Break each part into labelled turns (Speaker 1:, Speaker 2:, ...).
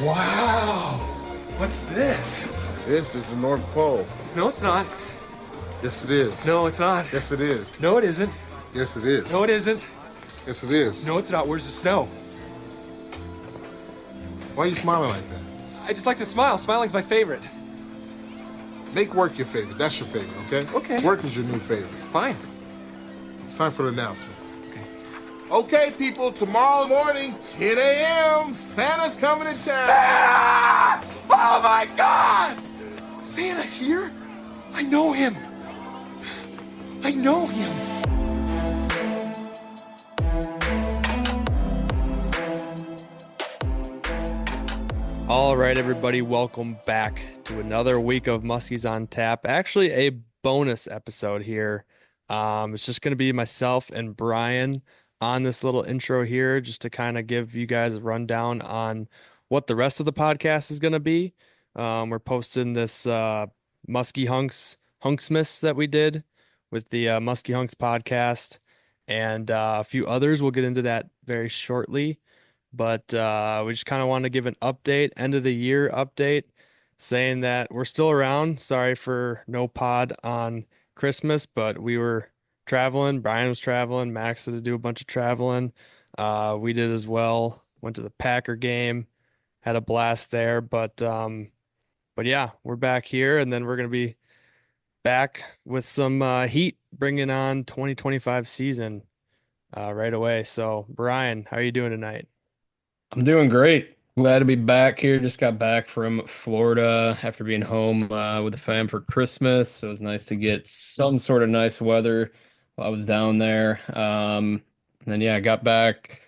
Speaker 1: Wow. What's this?
Speaker 2: This is the North Pole.
Speaker 1: No, it's not.
Speaker 2: Yes, it is.
Speaker 1: No, it's not.
Speaker 2: Yes, it is.
Speaker 1: No, it isn't.
Speaker 2: Yes, it is.
Speaker 1: No, it isn't.
Speaker 2: Yes, it is.
Speaker 1: No, it's not. Where's the snow?
Speaker 2: Why are you smiling like that?
Speaker 1: I just like to smile. Smiling's my favorite.
Speaker 2: Make work your favorite. That's your favorite, okay?
Speaker 1: Okay.
Speaker 2: Work is your new favorite.
Speaker 1: Fine.
Speaker 2: It's time for the announcement. Okay, people, tomorrow morning, 10 a.m., Santa's coming to town.
Speaker 1: Santa! Oh my God! Santa here? I know him. I know him. All right, everybody, welcome back to another week of Muskies on Tap. Actually, a bonus episode here. It's just going to be myself and Brian on this little intro here, just to kind of give you guys a rundown on what the rest of the podcast is going to be. We're posting this Musky Hunks Hunksmas that we did with the Musky Hunks podcast and a few others. We'll get into that very shortly. But we just kind of want to give an update, end of the year update, saying that we're still around. Sorry for no pod on Christmas, but we were traveling. Brian was traveling. Max had to do a bunch of traveling. We did as well. Went to the Packer game, had a blast there. But yeah, we're back here, and then we're gonna be back with some heat, bringing on 2025 season right away. So, Brian, how are you doing tonight?
Speaker 3: I'm doing great. Glad to be back here. Just got back from Florida after being home with the fam for Christmas. So it was nice to get some sort of nice weather while I was down there. And then yeah, I got back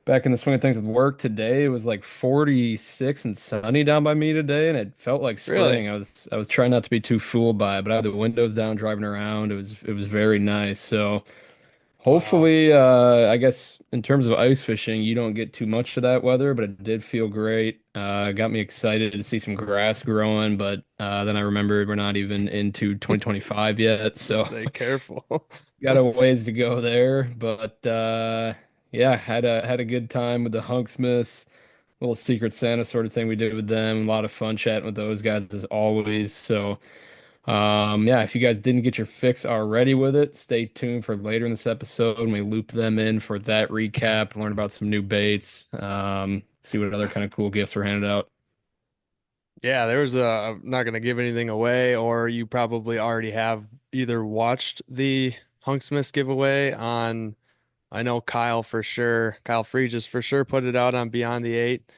Speaker 3: in the swing of things with work today. It was like 46 and sunny down by me today, and it felt like
Speaker 1: Really?
Speaker 3: spring. I was trying not to be too fooled by it, but I had the windows down driving around. It was very nice. So
Speaker 1: Wow.
Speaker 3: hopefully, I guess in terms of ice fishing, you don't get too much of that weather, but it did feel great. Got me excited to see some grass growing, but then I remembered we're not even into 2025 yet, so
Speaker 1: Stay careful.
Speaker 3: got a ways to go there. But yeah, had a good time with the Hunksmas, little Secret Santa sort of thing we did with them. A lot of fun chatting with those guys as always. So. Yeah, if you guys didn't get your fix already with it, stay tuned for later in this episode when we loop them in for that recap, learn about some new baits, see what other kind of cool gifts were handed out.
Speaker 1: Yeah, there was I'm not gonna give anything away, or you probably already have either watched the Hunksmas giveaway on, I know Kyle for sure, Kyle Friedges for sure put it out on Beyond the Eight.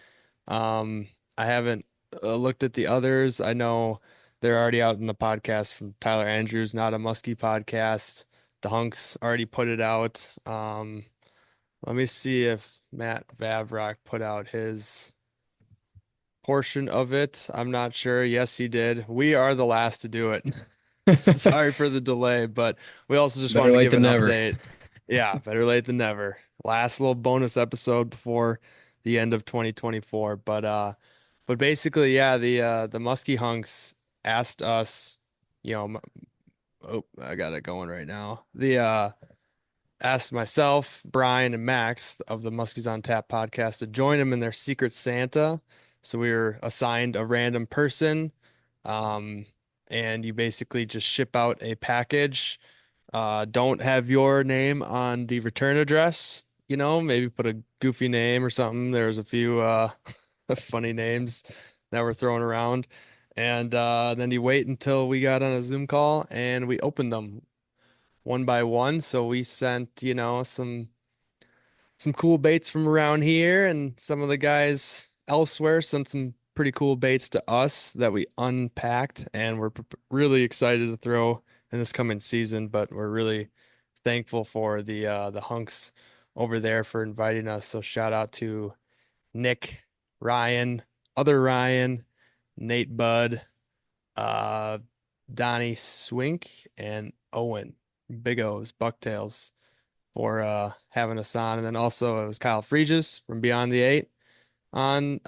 Speaker 1: I haven't looked at the others. I know they're already out in the podcast from Tyler Andrews, Not a Musky Podcast. The Hunks already put it out. Let me see if Matt Vavroch put out his portion of it. I'm not sure. Yes, he did. We are the last to do it. Sorry for the delay, but we also just
Speaker 3: Better
Speaker 1: wanted to
Speaker 3: late
Speaker 1: give
Speaker 3: than
Speaker 1: an
Speaker 3: never.
Speaker 1: update. Yeah, better late than never. Last little bonus episode before the end of 2024. But basically, yeah, the Musky Hunks asked us, you know, oh, I got it going right now. The asked myself, Brian, and Max of the Muskies on Tap podcast to join them in their Secret Santa. So we were assigned a random person, um, and you basically just ship out a package. Don't have your name on the return address, maybe put a goofy name or something. There's a few funny names that were thrown around. And then you wait until we got on a Zoom call and we opened them one by one. So we sent, some cool baits from around here, and some of the guys elsewhere sent some pretty cool baits to us that we unpacked, and we're really excited to throw in this coming season. But we're really thankful for the hunks over there for inviting us. So shout out to Nick, Ryan, other Ryan, Nate Budd, uh, Donnie Swink, and Owen, Big O's, Bucktails, for having us on. And then also it was Kyle Friedges from Beyond the Eight on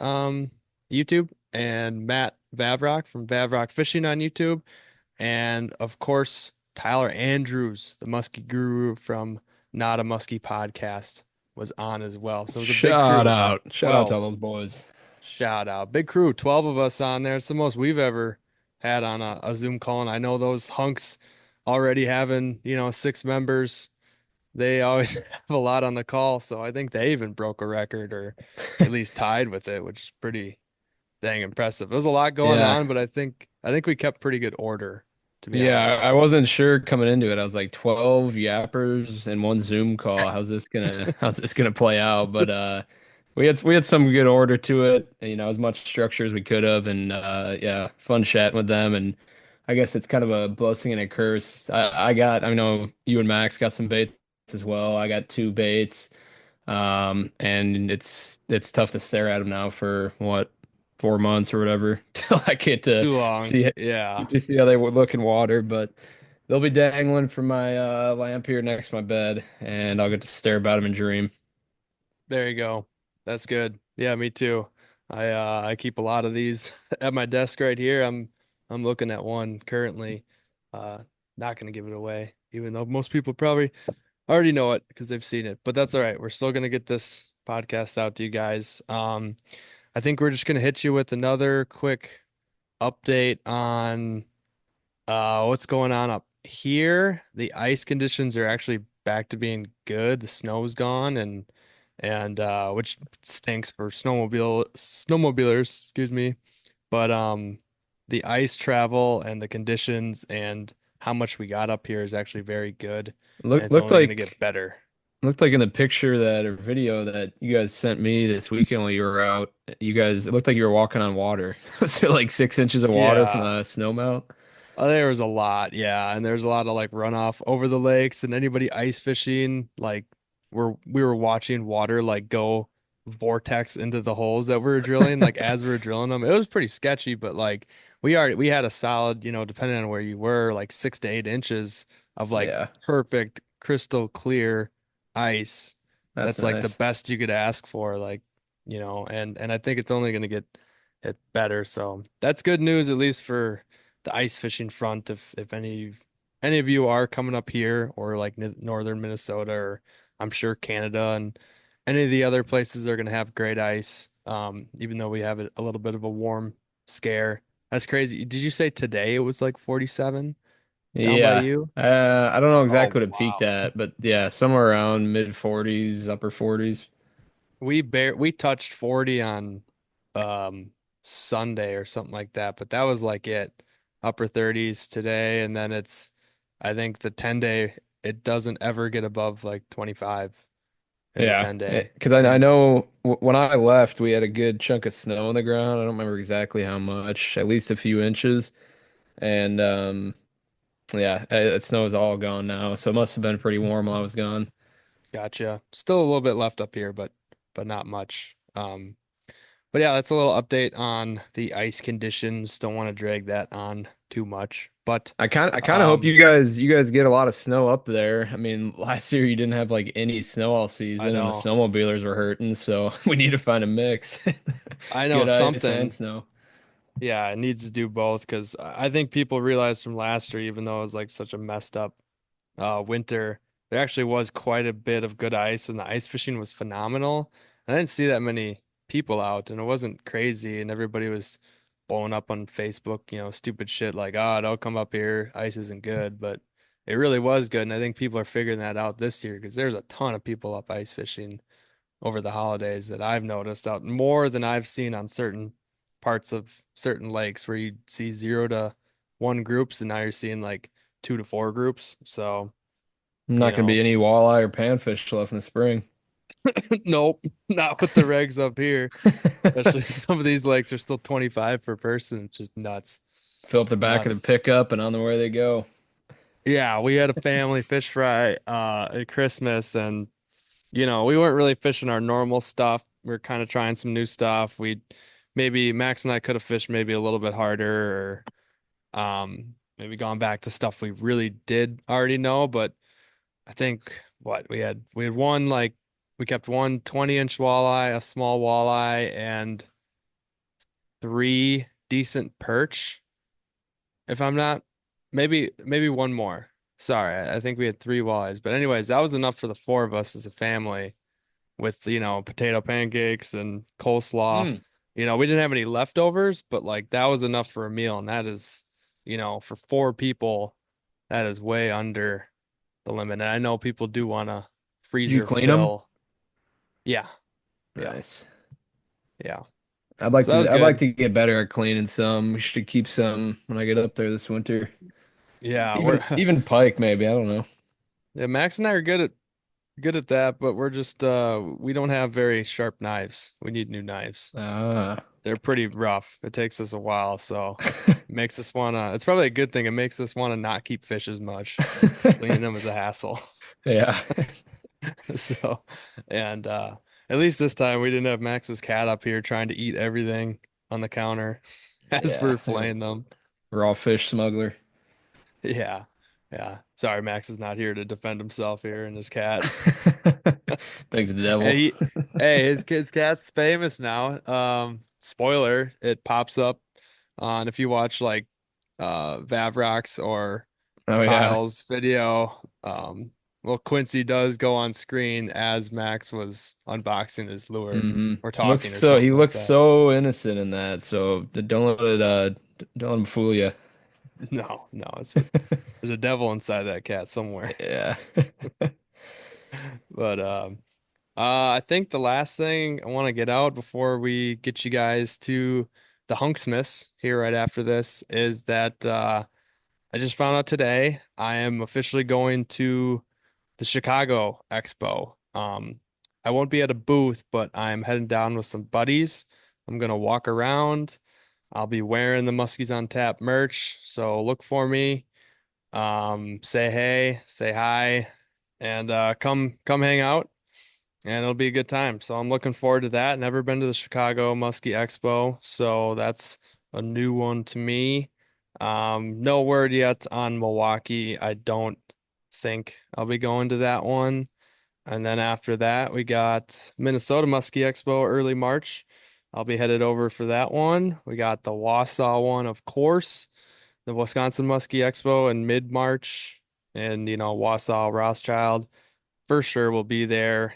Speaker 1: YouTube, and Matt Vavroch from Vavroch Fishing on YouTube, and of course Tyler Andrews, the Musky Guru from Not a Musky Podcast, was on as well. So it was a big
Speaker 3: Shout
Speaker 1: crew.
Speaker 3: out. Shout out to all those boys.
Speaker 1: Shout out. Big crew, 12 of us on there. It's the most we've ever had on a Zoom call. And I know those hunks already having, 6 members. They always have a lot on the call. So I think they even broke a record or at least tied with it, which is pretty dang impressive. There was a lot going
Speaker 3: Yeah.
Speaker 1: on, but I think we kept pretty good order, to be
Speaker 3: Yeah, I
Speaker 1: honest.
Speaker 3: wasn't sure coming into it. I was like 12 yappers in one Zoom call. How's this gonna play out? But we had some good order to it, as much structure as we could have, and yeah, fun chatting with them. And I guess it's kind of a blessing and a curse. I know you and Max got some baits as well. I got two baits. And it's tough to stare at them now for what, 4 months or whatever till I get to
Speaker 1: Too long.
Speaker 3: see
Speaker 1: Yeah.
Speaker 3: see how they would look in water. But they'll be dangling from my lamp here next to my bed, and I'll get to stare about them and dream.
Speaker 1: There you go. That's good. Yeah, me too. I keep a lot of these at my desk right here. I'm looking at one currently. Uh Not gonna give it away, even though most people probably already know it because they've seen it. But that's all right. We're still gonna get this podcast out to you guys. I think we're just gonna hit you with another quick update on what's going on up here. The ice conditions are actually back to being good. The snow's gone and which stinks for snowmobilers, excuse me. But the ice travel and the conditions and how much we got up here is actually very good, and
Speaker 3: Look
Speaker 1: it's
Speaker 3: looked
Speaker 1: only going to
Speaker 3: like
Speaker 1: get better.
Speaker 3: looked like in the picture that or video that you guys sent me this weekend while you were out, it looked like you were walking on water. Was there like 6 inches of water from
Speaker 1: Yeah.
Speaker 3: the snow melt?
Speaker 1: There was a lot, yeah, and there's a lot of like runoff over the lakes and anybody ice fishing, like we were watching water like go vortex into the holes that we were drilling, like as we were drilling them. It was pretty sketchy, but like we had a solid, depending on where you were, like 6 to 8 inches of like
Speaker 3: Yeah,
Speaker 1: perfect crystal clear ice.
Speaker 3: that's
Speaker 1: That's like the
Speaker 3: nice.
Speaker 1: best you could ask for, like, and I think it's only gonna get better. So that's good news, at least for the ice fishing front. If any of you are coming up here or like northern Minnesota or I'm sure Canada and any of the other places are going to have great ice. Even though we have a little bit of a warm scare. That's crazy. Did you say today it was like 47 down by
Speaker 3: Yeah.
Speaker 1: you?
Speaker 3: I don't know
Speaker 1: Oh,
Speaker 3: exactly what it peaked
Speaker 1: wow.
Speaker 3: at, but yeah, somewhere around mid 40s, upper 40s.
Speaker 1: We touched 40 on um Sunday or something like that, but that was like it. Upper 30s today, and then I think the 10-day it doesn't ever get above like 25 in the
Speaker 3: Yeah,
Speaker 1: 10-day.
Speaker 3: because I
Speaker 1: And
Speaker 3: know when I left, we had a good chunk of snow on the ground. I don't remember exactly how much, at least a few inches. And yeah, snow is all gone now, so it must have been pretty warm while I was gone.
Speaker 1: gotcha. Still a little bit left up here, but not much. But yeah, that's a little update on the ice conditions. Don't want to drag that on too much. But
Speaker 3: I kind of hope
Speaker 1: um
Speaker 3: you guys get a lot of snow up there. I mean, last year you didn't have like any snow all
Speaker 1: I
Speaker 3: season, and the
Speaker 1: know.
Speaker 3: snowmobilers were hurting. So we need to find a mix,
Speaker 1: I know
Speaker 3: good ice and
Speaker 1: something.
Speaker 3: snow.
Speaker 1: Yeah, it needs to do both because I think people realized from last year, even though it was like such a messed up winter, there actually was quite a bit of good ice and the ice fishing was phenomenal. And I didn't see that many people out and it wasn't crazy and everybody was blowing up on Facebook, stupid shit like, oh, don't come up here, ice isn't good. But it really was good. And I think people are figuring that out this year because there's a ton of people up ice fishing over the holidays that I've noticed out more than I've seen on certain parts of certain lakes where you see 0 to 1 groups and now you're seeing like 2 to 4 groups. So,
Speaker 3: Not
Speaker 1: you
Speaker 3: gonna be
Speaker 1: know,
Speaker 3: any walleye or panfish left in the spring.
Speaker 1: nope, not with the regs up here. Especially some of these lakes are still 25 per person, which is nuts.
Speaker 3: Fill up the back of the
Speaker 1: Nuts.
Speaker 3: pickup and on the way they go.
Speaker 1: Yeah, we had a family fish fry at Christmas and we weren't really fishing our normal stuff. We are kind of trying some new stuff. We maybe Max and I could have fished maybe a little bit harder or maybe gone back to stuff we really did already know, but I think what we had one like we kept one 20-inch walleye, a small walleye, and 3 decent perch. If I'm not maybe one more. Sorry, I think we had 3 walleyes. But anyways, that was enough for the 4 of us as a family with, potato pancakes and coleslaw.
Speaker 3: Mm.
Speaker 1: we didn't have any leftovers, but like that was enough for a meal, and that is, for 4 people, that is way under the limit. And I know people do want to
Speaker 3: Did you
Speaker 1: freezer
Speaker 3: clean them?
Speaker 1: fill. Yeah, yeah,
Speaker 3: Nice.
Speaker 1: yeah.
Speaker 3: I'd like
Speaker 1: So that
Speaker 3: to
Speaker 1: was
Speaker 3: I'd like
Speaker 1: good.
Speaker 3: to get better at cleaning some. We should keep some when I get up there this winter.
Speaker 1: Yeah, we're
Speaker 3: Even pike maybe. I don't know.
Speaker 1: yeah, Max and I are good at that, but we're just we don't have very sharp knives. We need new knives.
Speaker 3: Ah.
Speaker 1: They're pretty rough. It takes us a while, so it makes us wanna it's probably a good thing. It makes us want to not keep fish as much because cleaning them is a hassle.
Speaker 3: Yeah.
Speaker 1: So, and at least this time we didn't have Max's cat up here trying to eat everything on the counter as
Speaker 3: Yeah.
Speaker 1: we're filleting them.
Speaker 3: Raw fish smuggler.
Speaker 1: Yeah. Yeah. Sorry, Max is not here to defend himself here and his cat.
Speaker 3: Thanks, the
Speaker 1: Hey,
Speaker 3: devil.
Speaker 1: his cat's famous now. Spoiler, it pops up on if you watch like Vavroch's or
Speaker 3: Oh yeah.
Speaker 1: Kyle's video. Well, Quincy does go on screen as Max was unboxing his lure or talking or
Speaker 3: He
Speaker 1: something like
Speaker 3: looks
Speaker 1: that.
Speaker 3: so innocent in that. So don't let him fool you.
Speaker 1: No, no, there's a devil inside that cat somewhere.
Speaker 3: Yeah.
Speaker 1: But I think the last thing I want to get out before we get you guys to the Hunksmas here right after this is that I just found out today I am officially going to the Chicago Expo. I won't be at a booth, but I'm heading down with some buddies. I'm gonna walk around. I'll be wearing the Muskies on Tap merch, so look for me. Say hey, say hi, and come hang out, and it'll be a good time. So I'm looking forward to that. Never been to the Chicago Musky Expo, so that's a new one to me. No word yet on Milwaukee. I don't think I'll be going to that one. And then after that, we got Minnesota Muskie Expo early March. I'll be headed over for that one. We got the Wausau one, of course, the Wisconsin Muskie Expo in mid-March, and Wausau Rothschild for sure will be there.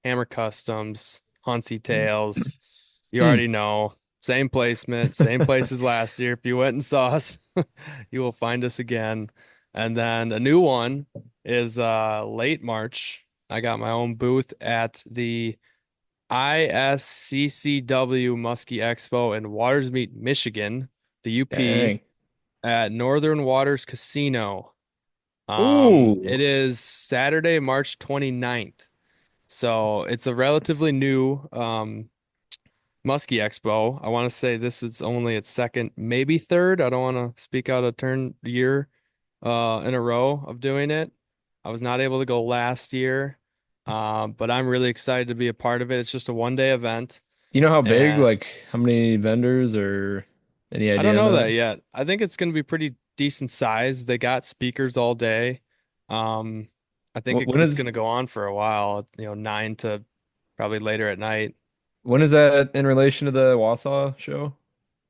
Speaker 1: Hammer Customs, Huntsy Tails, you
Speaker 3: Hmm.
Speaker 1: already know. Same placement, same place as last year. If you went and saw us, you will find us again. And then a new one is late March. I got my own booth at the ISCCW Muskie Expo in Watersmeet, Michigan, the UP
Speaker 3: Dang.
Speaker 1: at Northern Waters Casino.
Speaker 3: Ooh.
Speaker 1: It is Saturday, March 29th. So it's a relatively new Muskie Expo. I want to say this is only its second, maybe third. I don't want to speak out a turn year in a row of doing it. I was not able to go last year, but I'm really excited to be a part of it. It's just a 1 day event,
Speaker 3: Do you know how big,
Speaker 1: and
Speaker 3: like how many vendors or any
Speaker 1: I don't
Speaker 3: idea on
Speaker 1: know that
Speaker 3: that?
Speaker 1: yet. I think it's going to be pretty decent size. They got speakers all day. Um, I think
Speaker 3: When
Speaker 1: it's
Speaker 3: is
Speaker 1: going to go on for a while, 9 to probably later at night.
Speaker 3: when is that in relation to the Wausau show?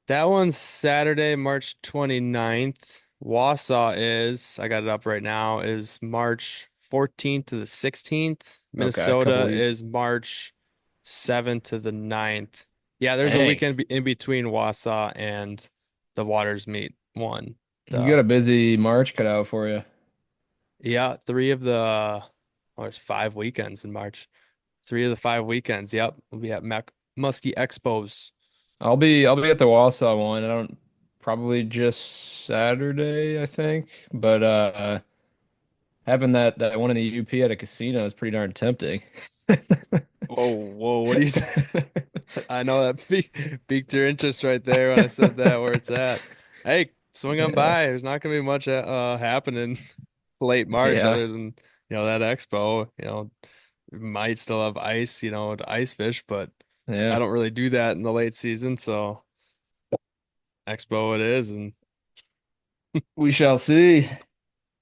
Speaker 1: That one's Saturday, March 29th. Wausau is, I got it up right now, is March 14th to the 16th.
Speaker 3: Okay, a couple
Speaker 1: Minnesota
Speaker 3: weeks.
Speaker 1: is March 7th to the 9th. Yeah, there's a
Speaker 3: Dang.
Speaker 1: weekend in between Wausau and the Waters Meet one.
Speaker 3: You got
Speaker 1: The
Speaker 3: a busy March cut out for you.
Speaker 1: Yeah, three of the there's 5 weekends in March. 3 of the 5 weekends. Yep, we'll be at Muskie Expos.
Speaker 3: I'll be at the Wausau one. I don't probably just Saturday, I think. But having that one in the UP at a casino is pretty darn tempting.
Speaker 1: Whoa, whoa, what do you say? I know that piqued your interest right there when I said that where it's at. Hey, swing on
Speaker 3: Yeah.
Speaker 1: by. There's not gonna be much happening late March
Speaker 3: Yeah.
Speaker 1: other than that expo. Might still have ice, to ice fish, but I
Speaker 3: Yeah.
Speaker 1: don't really do that in the late season, so expo it is, and
Speaker 3: We shall see.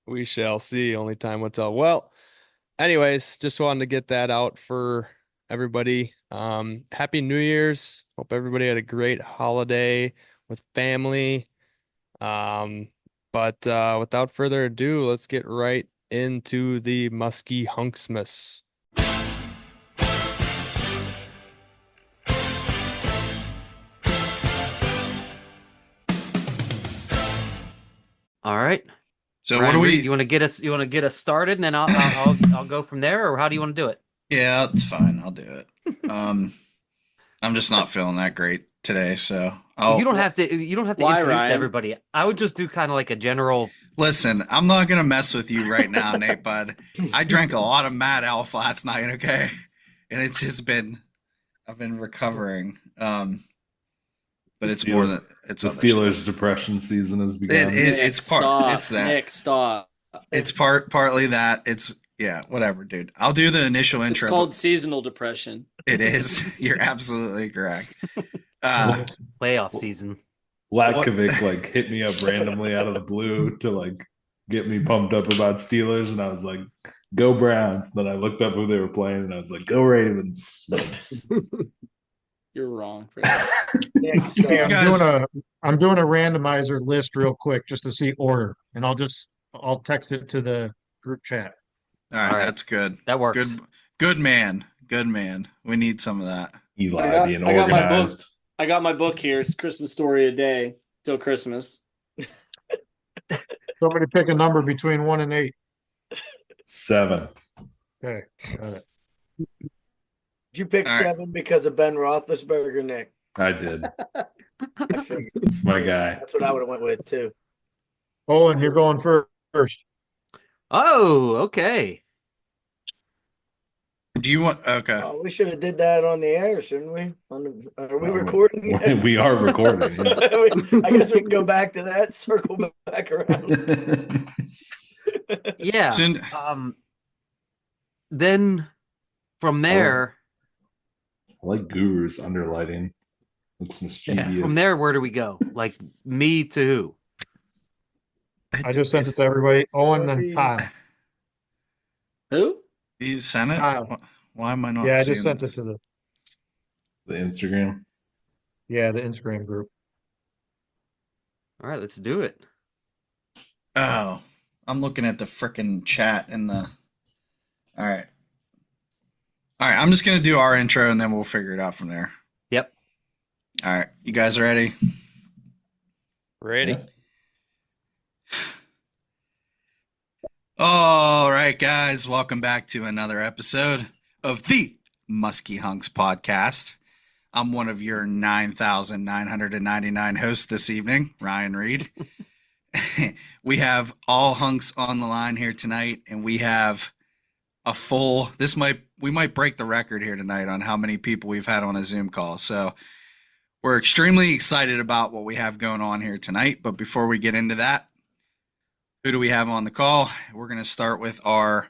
Speaker 1: we shall see. Only time will tell. Well, anyways, just wanted to get that out for everybody. Happy New Year's. Hope everybody had a great holiday with family. Um, but without further ado, let's get right into the Musky Hunksmas.
Speaker 4: All right.
Speaker 5: So
Speaker 4: Ryan
Speaker 5: what do
Speaker 4: Reed,
Speaker 5: we?
Speaker 4: you want to get us? You want to get us started, and then I'll go from there, or how do you want to do it?
Speaker 5: Yeah, it's fine. I'll do it. I'm just not feeling that great today, so
Speaker 4: You
Speaker 5: I'll
Speaker 4: don't have to. You don't have to
Speaker 6: Why,
Speaker 4: introduce
Speaker 6: Ryan?
Speaker 4: everybody. I would just do kind of like a general.
Speaker 5: listen. I'm not gonna mess with you right now, Nate, bud. I drank a lot of Mad Elf last night, okay, and it's just been I've been recovering. But it's more than it's
Speaker 7: The
Speaker 5: other
Speaker 7: Steelers'
Speaker 5: stuff.
Speaker 7: depression season has begun.
Speaker 5: It's part.
Speaker 6: Stop.
Speaker 5: It's that.
Speaker 6: Nick, stop.
Speaker 5: It's partly that. It's yeah, whatever, dude. I'll do the initial
Speaker 6: It's
Speaker 5: intro.
Speaker 6: called seasonal depression.
Speaker 5: It is. You're absolutely correct. Uh,
Speaker 4: Playoff season.
Speaker 7: Latkovic like hit me up randomly out of the blue to like get me pumped up about Steelers, and I was like, "Go Browns!" Then I looked up who they were playing, and I was like, "Go Ravens!"
Speaker 6: You're wrong for that.
Speaker 8: Nick,
Speaker 5: You guys-
Speaker 8: I'm doing a randomizer list real quick just to see order, and I'll text it to the group chat.
Speaker 5: all right,
Speaker 4: All right.
Speaker 5: that's good.
Speaker 4: That works.
Speaker 5: Good man. Good man. We need some of that.
Speaker 7: Eli being
Speaker 6: I got my book.
Speaker 7: organized.
Speaker 6: I got my book here. It's Christmas Story a Day till Christmas.
Speaker 8: Somebody pick a number between 1 and 8.
Speaker 7: 7.
Speaker 8: Okay, got it.
Speaker 9: Did you pick
Speaker 5: All right.
Speaker 9: 7 because of Ben Roethlisberger, Nick?
Speaker 7: I did.
Speaker 9: I figured
Speaker 7: It's my guy.
Speaker 9: that's what I would have went with too.
Speaker 8: Owen, you're going first.
Speaker 4: Oh, okay.
Speaker 5: Do you want? Okay.
Speaker 9: Oh, we should have did that on the air, shouldn't we? Are we
Speaker 7: Um,
Speaker 9: recording?
Speaker 7: We are recording.
Speaker 9: I guess we can go back to that, circle back around.
Speaker 4: Yeah.
Speaker 5: Soon,
Speaker 4: Then from there,
Speaker 7: I like Guru's underlighting. Looks mischievous.
Speaker 4: from there, where do we go? Like me to who?
Speaker 8: I just sent it to everybody. Owen and Kyle.
Speaker 6: Who?
Speaker 5: you sent it.
Speaker 8: Kyle.
Speaker 5: Why am I not?
Speaker 8: Yeah, I
Speaker 5: seeing
Speaker 8: just sent it
Speaker 5: this?
Speaker 8: to
Speaker 7: the Instagram.
Speaker 8: the Instagram group.
Speaker 4: All right, let's do it.
Speaker 5: Oh, I'm looking at the frickin' chat in the. All right. All right. I'm just gonna do our intro and then we'll figure it out from there.
Speaker 4: Yep.
Speaker 5: All right. You guys ready?
Speaker 1: Ready?
Speaker 7: Yeah.
Speaker 5: All right, guys. Welcome back to another episode of the Musky Hunks podcast. I'm one of your 9,999 hosts this evening, Ryan Reed. We have all hunks on the line here tonight, and we have a full. We might break the record here tonight on how many people we've had on a Zoom call. So we're extremely excited about what we have going on here tonight. But before we get into that, who do we have on the call? We're going to start with I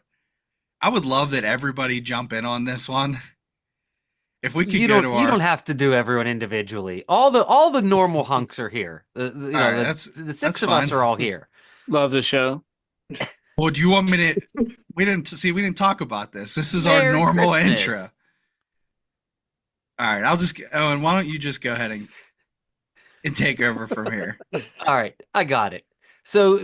Speaker 5: would love that everybody jump in on this one. If we could
Speaker 4: You
Speaker 5: go
Speaker 4: don't.
Speaker 5: to our.
Speaker 4: You don't have to do everyone individually. All the normal hunks are here. You know,
Speaker 5: All right,
Speaker 4: the
Speaker 5: that's
Speaker 4: six of us
Speaker 5: fine.
Speaker 4: are all here.
Speaker 6: Love the show.
Speaker 5: Well, do you want me to? We didn't talk about this. This is our
Speaker 4: Merry
Speaker 5: normal
Speaker 4: Christmas.
Speaker 5: intro. All right, Owen, why don't you just go ahead and take over from here?
Speaker 4: All right, I got it. So,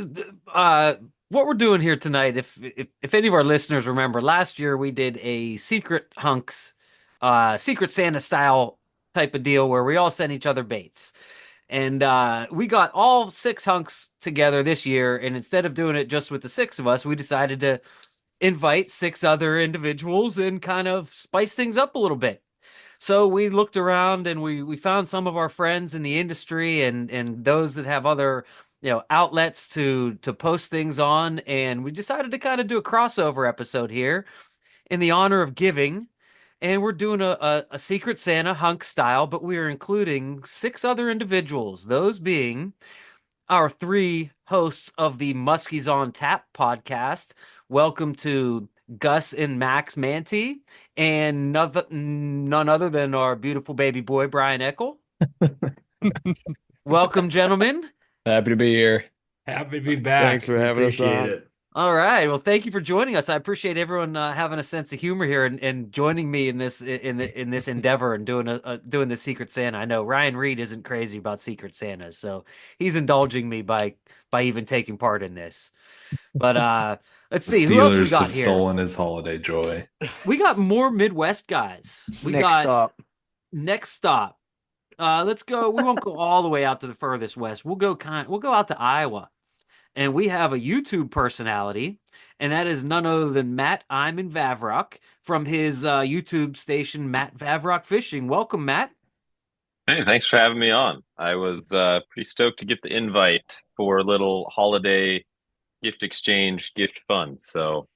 Speaker 4: what we're doing here tonight, if any of our listeners remember, last year we did a secret hunks, secret Santa style type of deal where we all sent each other baits, and we got all 6 hunks together this year. And instead of doing it just with the 6 of us, we decided to invite 6 other individuals and kind of spice things up a little bit. So we looked around and we found some of our friends in the industry and those that have other outlets to post things on, and we decided to kind of do a crossover episode here in the honor of giving, and we're doing a Secret Santa hunk style, but we are including 6 other individuals, those being our 3 hosts of the Muskies on Tap podcast. Welcome to Gus and Max Manti, and none other than our beautiful baby boy Brian Eckel. Welcome, gentlemen.
Speaker 3: Happy to be here. Happy to be back.
Speaker 1: Thanks for having us
Speaker 3: Appreciate
Speaker 1: on.
Speaker 3: it.
Speaker 4: All right. Well, thank you for joining us. I appreciate everyone having a sense of humor here and joining me in this endeavor and doing the Secret Santa. I know Ryan Reed isn't crazy about Secret Santa, so he's indulging me by even taking part in this. But let's
Speaker 7: The
Speaker 4: see who else we
Speaker 7: Steelers
Speaker 4: got
Speaker 7: have
Speaker 4: here.
Speaker 7: stolen his holiday joy.
Speaker 4: We got more Midwest guys. We
Speaker 9: Next
Speaker 4: got
Speaker 9: stop.
Speaker 4: next stop. Let's go. We won't go all the way out to the furthest west. We'll go out to Iowa. and we have a YouTube personality, and that is none other than Matt I'm in Vavroch from his YouTube station, Matt Vavroch Fishing. Welcome, Matt.
Speaker 10: Hey, thanks for having me on. I was pretty stoked to get the invite for a little holiday gift exchange, gift fund. So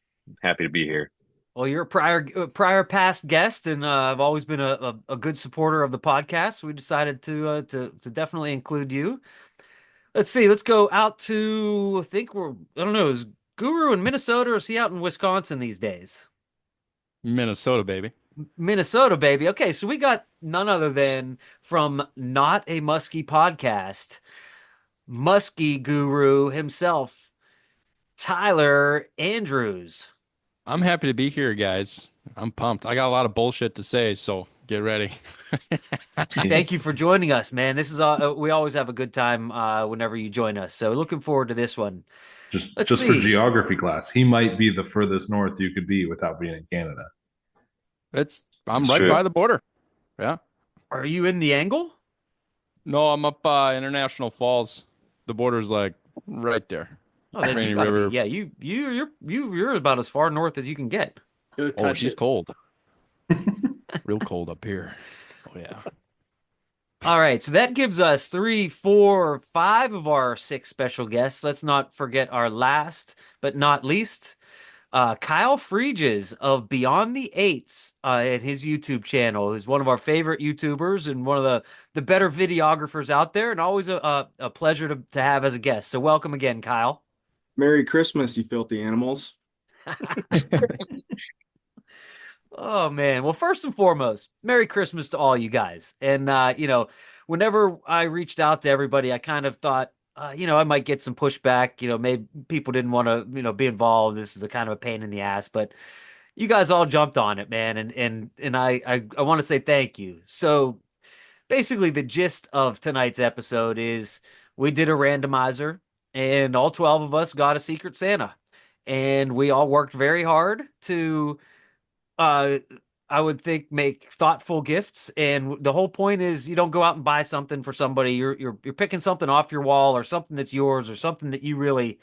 Speaker 10: happy to be here.
Speaker 4: Well, you're a prior past guest, and I've always been a good supporter of the podcast. So we decided to definitely include you. Let's see. Let's go out to, I don't know, is Guru in Minnesota or is he out in Wisconsin these days?
Speaker 11: Minnesota, baby.
Speaker 4: Minnesota, baby. Okay, so we got none other than from Not a Musky Podcast, Musky Guru himself, Tyler Andrews.
Speaker 11: I'm happy to be here, guys. I'm pumped. I got a lot of bullshit to say, so get ready.
Speaker 4: Thank you for joining us, man. This is we always have a good time whenever you join us. So looking forward to this one.
Speaker 7: Just for geography class, he might be the furthest north you could be without being in Canada.
Speaker 11: I'm right by the border. Yeah.
Speaker 4: Are you in the angle?
Speaker 11: No, I'm up International Falls. The border's like right there.
Speaker 4: Oh, then
Speaker 11: Rainy River.
Speaker 4: Yeah, you're about as far north as you can get.
Speaker 11: Oh, she's cold. Real cold up here. Oh yeah.
Speaker 4: All right, so that gives us 3, 4, 5 of our 6 special guests. Let's not forget our last but not least, Kyle Friedges of Beyond the Eights at his YouTube channel, who's one of our favorite YouTubers and one of the better videographers out there, and always a pleasure to have as a guest. So welcome again, Kyle.
Speaker 12: Merry Christmas, you filthy animals.
Speaker 4: Oh man. Well, first and foremost, Merry Christmas to all you guys. And whenever I reached out to everybody, I kind of thought, I might get some pushback. Maybe people didn't want to, be involved. This is a kind of a pain in the ass, but you guys all jumped on it, man. And I want to say thank you. So basically the gist of tonight's episode is we did a randomizer and all 12 of us got a Secret Santa, and we all worked very hard to, I would think, make thoughtful gifts. And the whole point is you don't go out and buy something for somebody. You're picking something off your wall, or something that's yours, or something that you really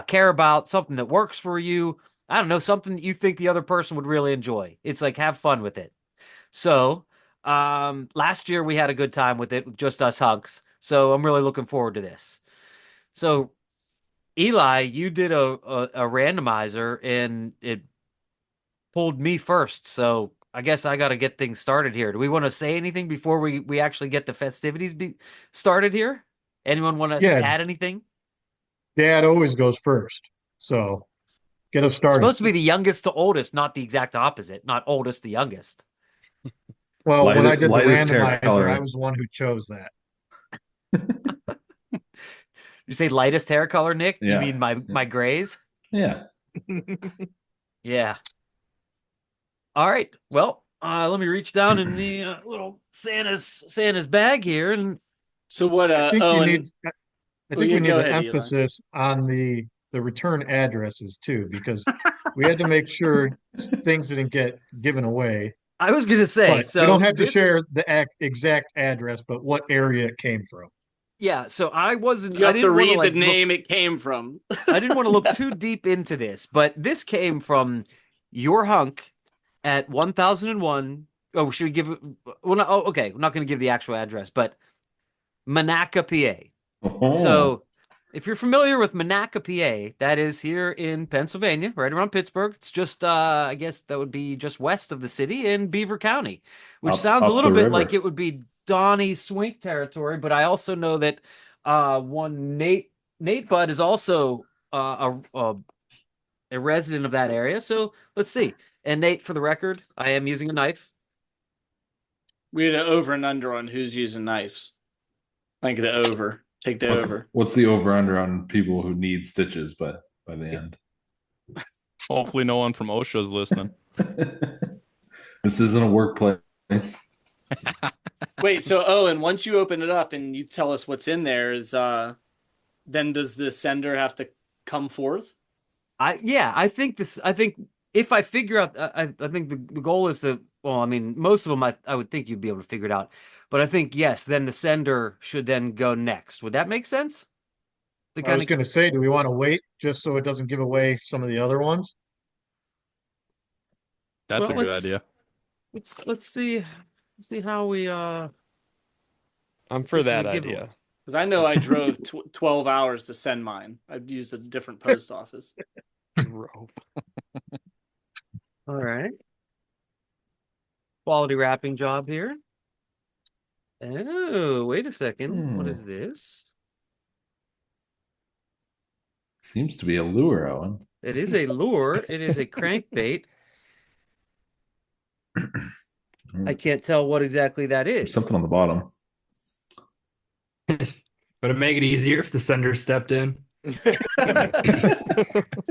Speaker 4: care about, something that works for you. I don't know, something that you think the other person would really enjoy. It's like, have fun with it. So last year we had a good time with it, with just us hunks. So I'm really looking forward to this. So Eli, you did a randomizer and it pulled me first, so I guess I got to get things started here. Do we want to say anything before we actually get the festivities started here? Anyone want to add anything?
Speaker 8: Dad always goes first, so get us started.
Speaker 4: It's supposed to be the youngest to oldest, not the exact opposite. Not oldest to youngest.
Speaker 8: Well, when I did the randomizer, I was the one who chose that.
Speaker 4: You say lightest hair color, Nick?
Speaker 7: Yeah.
Speaker 4: You mean my grays?
Speaker 7: Yeah.
Speaker 4: Yeah. All right. Well, let me reach down in the little Santa's bag here, and
Speaker 6: so what?
Speaker 8: I think we need
Speaker 6: go
Speaker 8: an
Speaker 6: ahead,
Speaker 8: emphasis on the return addresses too, because we had to make sure things didn't get given away.
Speaker 4: I was going to say, so
Speaker 8: we don't have to share the exact address, but what area it came from.
Speaker 4: Yeah, so I wasn't.
Speaker 6: You have to read
Speaker 4: the
Speaker 6: name it came from.
Speaker 4: I didn't want to look too deep into this, but this came from your hunk at 1001. Oh, should we give it? Well, no, okay. We're not going to give the actual address, but Monaca, PA.
Speaker 7: Oh.
Speaker 4: So if you're familiar with Monaca, PA, that is here in Pennsylvania, right around Pittsburgh. It's just, I guess that would be just west of the city in Beaver County, which sounds a little bit like it would be Donnie Swink territory. But I also know that one Nate Budd is also a resident of that area. So let's see. And Nate, for the record, I am using a knife.
Speaker 6: We had an over and under on who's using knives. I think the over. Take the over.
Speaker 7: What's the over under on people who need stitches by the end?
Speaker 11: Hopefully no one from OSHA is listening.
Speaker 7: This isn't a workplace.
Speaker 6: Wait, so Owen, once you open it up and you tell us what's in there, then does the sender have to come forth?
Speaker 4: I think if I figure out, I think the goal is to, well, I mean, most of them, I would think you'd be able to figure it out. But I think, yes, then the sender should then go next. Would that make sense? to
Speaker 8: I
Speaker 4: kind
Speaker 8: was
Speaker 4: of.
Speaker 8: going to say, do we want to wait just so it doesn't give away some of the other ones?
Speaker 11: That's a good
Speaker 4: let's-
Speaker 11: idea.
Speaker 4: Let's see how we
Speaker 1: I'm for
Speaker 4: This is
Speaker 1: that
Speaker 4: a giveaway.
Speaker 1: idea.
Speaker 6: Because I know I drove 12 hours to send mine. I'd used a different post office.
Speaker 1: Drove.
Speaker 4: All right. Quality wrapping job here. Oh, wait a second. What is this?
Speaker 7: Seems to be a lure, Owen.
Speaker 4: It is a lure. It is a crankbait. I can't tell what exactly that
Speaker 7: There's
Speaker 4: is.
Speaker 7: something on the bottom.
Speaker 13: Would it make it easier if the sender stepped in?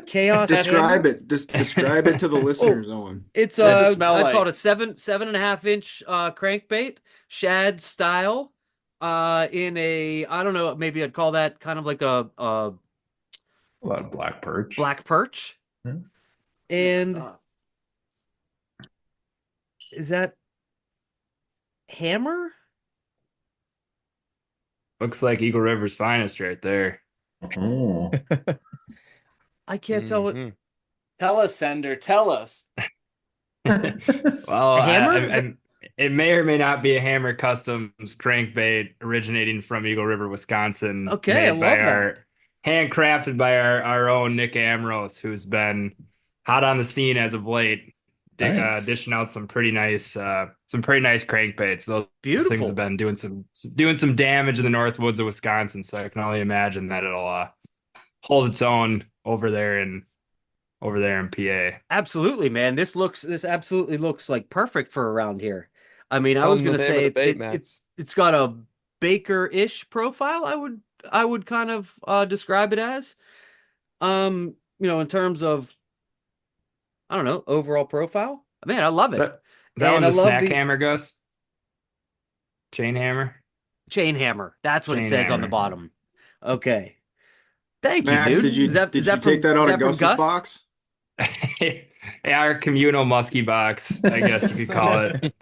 Speaker 4: Chaos.
Speaker 12: Describe it. Just describe it to the listeners, Owen.
Speaker 4: It's
Speaker 6: What does it smell
Speaker 4: I'd
Speaker 6: like?
Speaker 4: call it a 7.5 inch crankbait, shad style. In a, I don't know, maybe I'd call that kind of like a
Speaker 7: A lot of black perch.
Speaker 4: black perch.
Speaker 7: Hmm.
Speaker 4: And
Speaker 6: Stop.
Speaker 4: is that hammer?
Speaker 13: Looks like Eagle River's finest right there.
Speaker 7: Oh.
Speaker 4: I can't tell what.
Speaker 1: Mhm.
Speaker 6: Tell us, Sender. Tell us.
Speaker 13: Well,
Speaker 4: A hammer?
Speaker 13: it may or may not be a Hammer Customs crankbait originating from Eagle River, Wisconsin.
Speaker 4: Okay, I
Speaker 13: made by
Speaker 4: love that.
Speaker 13: handcrafted by our own Nick Ambrose, who's been hot on the scene as of late,
Speaker 7: Nice.
Speaker 13: dishing out some pretty nice crankbaits. Those
Speaker 4: Beautiful.
Speaker 13: things have been doing some damage in the North Woods of Wisconsin, so I can only imagine that it'll hold its own over there in PA.
Speaker 4: Absolutely, man. This absolutely looks like perfect for around here. I mean, I
Speaker 1: Tell
Speaker 4: was
Speaker 1: them the
Speaker 4: gonna
Speaker 1: name of
Speaker 4: say
Speaker 1: the bait, Max.
Speaker 4: it's got a Baker-ish profile. I would kind of describe it as, in terms of, I don't know, overall profile. Man, I love it.
Speaker 13: Is that
Speaker 4: And
Speaker 13: one
Speaker 4: I
Speaker 13: the
Speaker 4: love
Speaker 13: snack
Speaker 4: the-
Speaker 13: hammer, Gus? Chain hammer?
Speaker 4: Chain hammer. That's what it
Speaker 13: Chain
Speaker 4: says on the
Speaker 13: hammer.
Speaker 4: bottom. Okay. Thank
Speaker 12: Max,
Speaker 4: you, dude.
Speaker 12: did you take that out of Gus's box?
Speaker 13: Yeah, our communal musky box, I guess you could call it.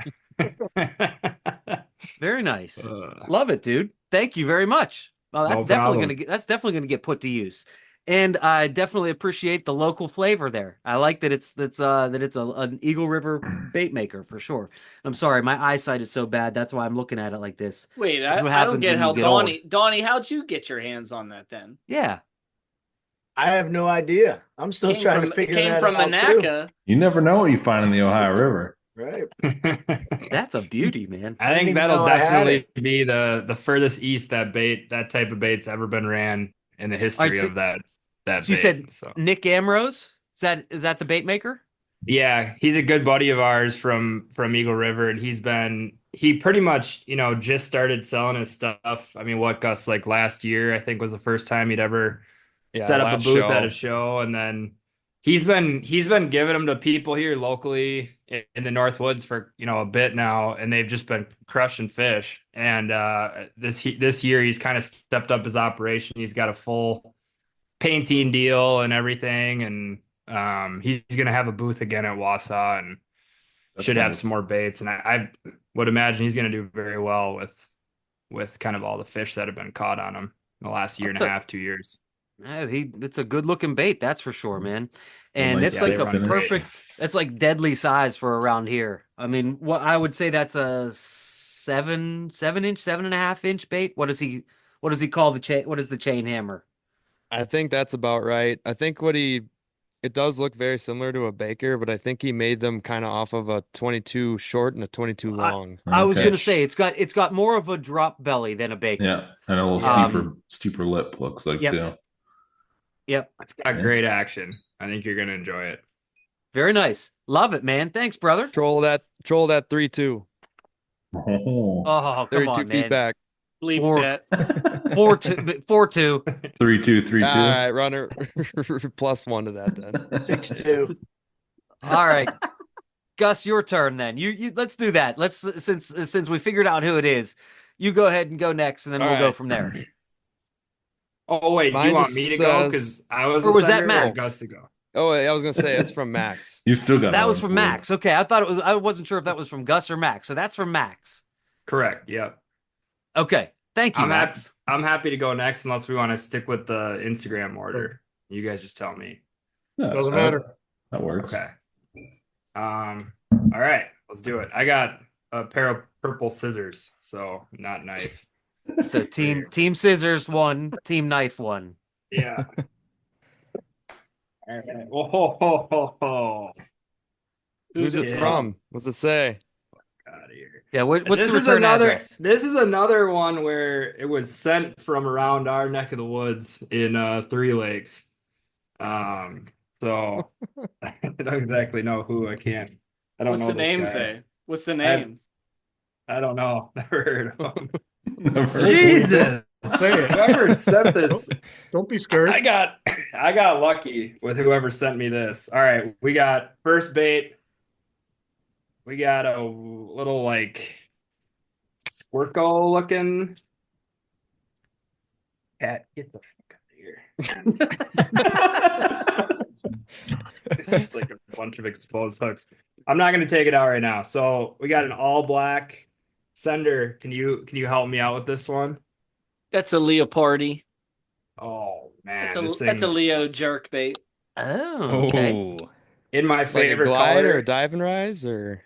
Speaker 4: Very nice. Love it, dude. Thank you very much. Well, that's
Speaker 13: No
Speaker 4: definitely
Speaker 13: problem.
Speaker 4: gonna get put to use. And I definitely appreciate the local flavor there. I like that it's an Eagle River bait maker for sure. I'm sorry, my eyesight is so bad. That's why I'm looking at it like this.
Speaker 6: Wait,
Speaker 4: That's what
Speaker 6: I don't
Speaker 4: happens
Speaker 6: get
Speaker 4: when
Speaker 6: how
Speaker 4: you get old.
Speaker 6: Donnie, how'd you get your hands on that then?
Speaker 4: Yeah.
Speaker 9: I have no idea. I'm still
Speaker 6: Came
Speaker 9: trying
Speaker 6: from,
Speaker 9: to figure
Speaker 6: came
Speaker 9: that
Speaker 6: from
Speaker 9: out too.
Speaker 6: Monaca.
Speaker 7: You never know what you find in the Ohio River.
Speaker 9: Right.
Speaker 4: That's a beauty, man.
Speaker 13: I
Speaker 9: didn't
Speaker 13: think
Speaker 9: even
Speaker 13: that'll
Speaker 9: know I had
Speaker 13: definitely be the furthest east that type of bait's ever been ran in the history
Speaker 4: so-
Speaker 13: of that
Speaker 4: So you
Speaker 13: bait.
Speaker 4: said
Speaker 13: So.
Speaker 4: Nick Ambrose? Is that the bait maker?
Speaker 13: Yeah, he's a good buddy of ours from Eagle River, and he pretty much, just started selling his stuff. I mean, what, Gus, like last year, I think was the first time he'd ever set up a
Speaker 1: last
Speaker 13: booth
Speaker 1: show.
Speaker 13: at a show, and then he's been giving them to people here locally in the North Woods for a bit now, and they've just been crushing fish. And this year he's kind of stepped up his operation. He's got a full painting deal and everything, and he's gonna have a booth again at Wausau, and should have some more baits. And I would imagine he's gonna do very well with kind of all the fish that have been caught on him in the last year and a half, 2 years.
Speaker 4: Yeah, it's a good looking bait, that's for sure, man. And
Speaker 7: nice
Speaker 4: it's like
Speaker 7: bait
Speaker 4: a
Speaker 7: finish.
Speaker 4: perfect, it's like deadly size for around here. I mean, what I would say that's a 7.5 inch bait. What does he call the chain? What is the chain hammer?
Speaker 1: I think that's about right. I think it does look very similar to a Baker, but I think he made them kind of off of a 22 short and a 22 long.
Speaker 4: I was
Speaker 7: Okay.
Speaker 4: gonna say it's got more of a drop belly than a Baker.
Speaker 7: Yeah, and a little steeper lip looks like
Speaker 4: Yep.
Speaker 7: too.
Speaker 4: Yep.
Speaker 13: It's got great action. I think you're gonna enjoy it.
Speaker 4: Very nice. Love it, man. Thanks, brother.
Speaker 1: Troll that 3-2.
Speaker 7: Oh.
Speaker 4: Oh, come
Speaker 1: 32
Speaker 4: on,
Speaker 1: feet
Speaker 4: man.
Speaker 1: back.
Speaker 6: Bleep
Speaker 4: Four-
Speaker 6: that.
Speaker 4: 4-2.
Speaker 7: 3-2.
Speaker 1: All right, runner +1 to that then.
Speaker 9: 6-2.
Speaker 4: All right. Gus, your turn then. You let's do that. Let's since we figured out who it is, you go ahead and go next, and then
Speaker 1: All
Speaker 4: we'll go
Speaker 1: right.
Speaker 4: from there.
Speaker 13: Oh wait,
Speaker 1: Mine
Speaker 13: you want
Speaker 1: just
Speaker 13: me to go?
Speaker 1: says-
Speaker 13: Because I was.
Speaker 4: Or was that
Speaker 13: the sender,
Speaker 4: Max?
Speaker 13: Gus to go.
Speaker 1: Oh, wait, I was gonna say it's from Max.
Speaker 7: You've still got
Speaker 4: That was
Speaker 7: one
Speaker 4: from
Speaker 7: for it.
Speaker 4: Max. Okay, I thought it was. I wasn't sure if that was from Gus or Max. So that's from Max.
Speaker 13: Correct. Yep.
Speaker 4: Okay. Thank you, Max.
Speaker 13: I'm happy to go next unless we want to stick with the Instagram order. You guys just tell me.
Speaker 7: Yeah,
Speaker 8: Doesn't matter.
Speaker 7: That works.
Speaker 13: Okay. All right, let's do it. I got a pair of purple scissors, so not knife.
Speaker 4: So team scissors 1, team knife 1.
Speaker 13: Yeah. All right. Whoa.
Speaker 1: Who's it from? What's it say?
Speaker 13: Out of here.
Speaker 4: Yeah, what's the return address?
Speaker 13: This is another one where it was sent from around our neck of the woods in Three Lakes. So I don't exactly know who. I don't
Speaker 6: What's
Speaker 13: know
Speaker 6: the
Speaker 13: this
Speaker 6: name
Speaker 13: guy.
Speaker 6: say? What's the name?
Speaker 13: I don't know. Never heard of him.
Speaker 7: Never heard
Speaker 13: Jesus.
Speaker 8: Say it.
Speaker 13: Whoever sent this,
Speaker 8: Don't be scared.
Speaker 13: I got lucky with whoever sent me this. All right, we got first bait. We got a little like Squirco looking cat. Get the fuck out of here. It's like a bunch of exposed hooks. I'm not gonna take it out right now. So we got an all black sender. Can you help me out with this one?
Speaker 6: That's a Leopardi.
Speaker 13: Oh man,
Speaker 6: That's a Leo jerk bait.
Speaker 4: Oh, okay.
Speaker 3: Oh,
Speaker 13: in my
Speaker 1: Like a
Speaker 13: favorite
Speaker 1: glide
Speaker 13: color.
Speaker 1: or a dive and rise or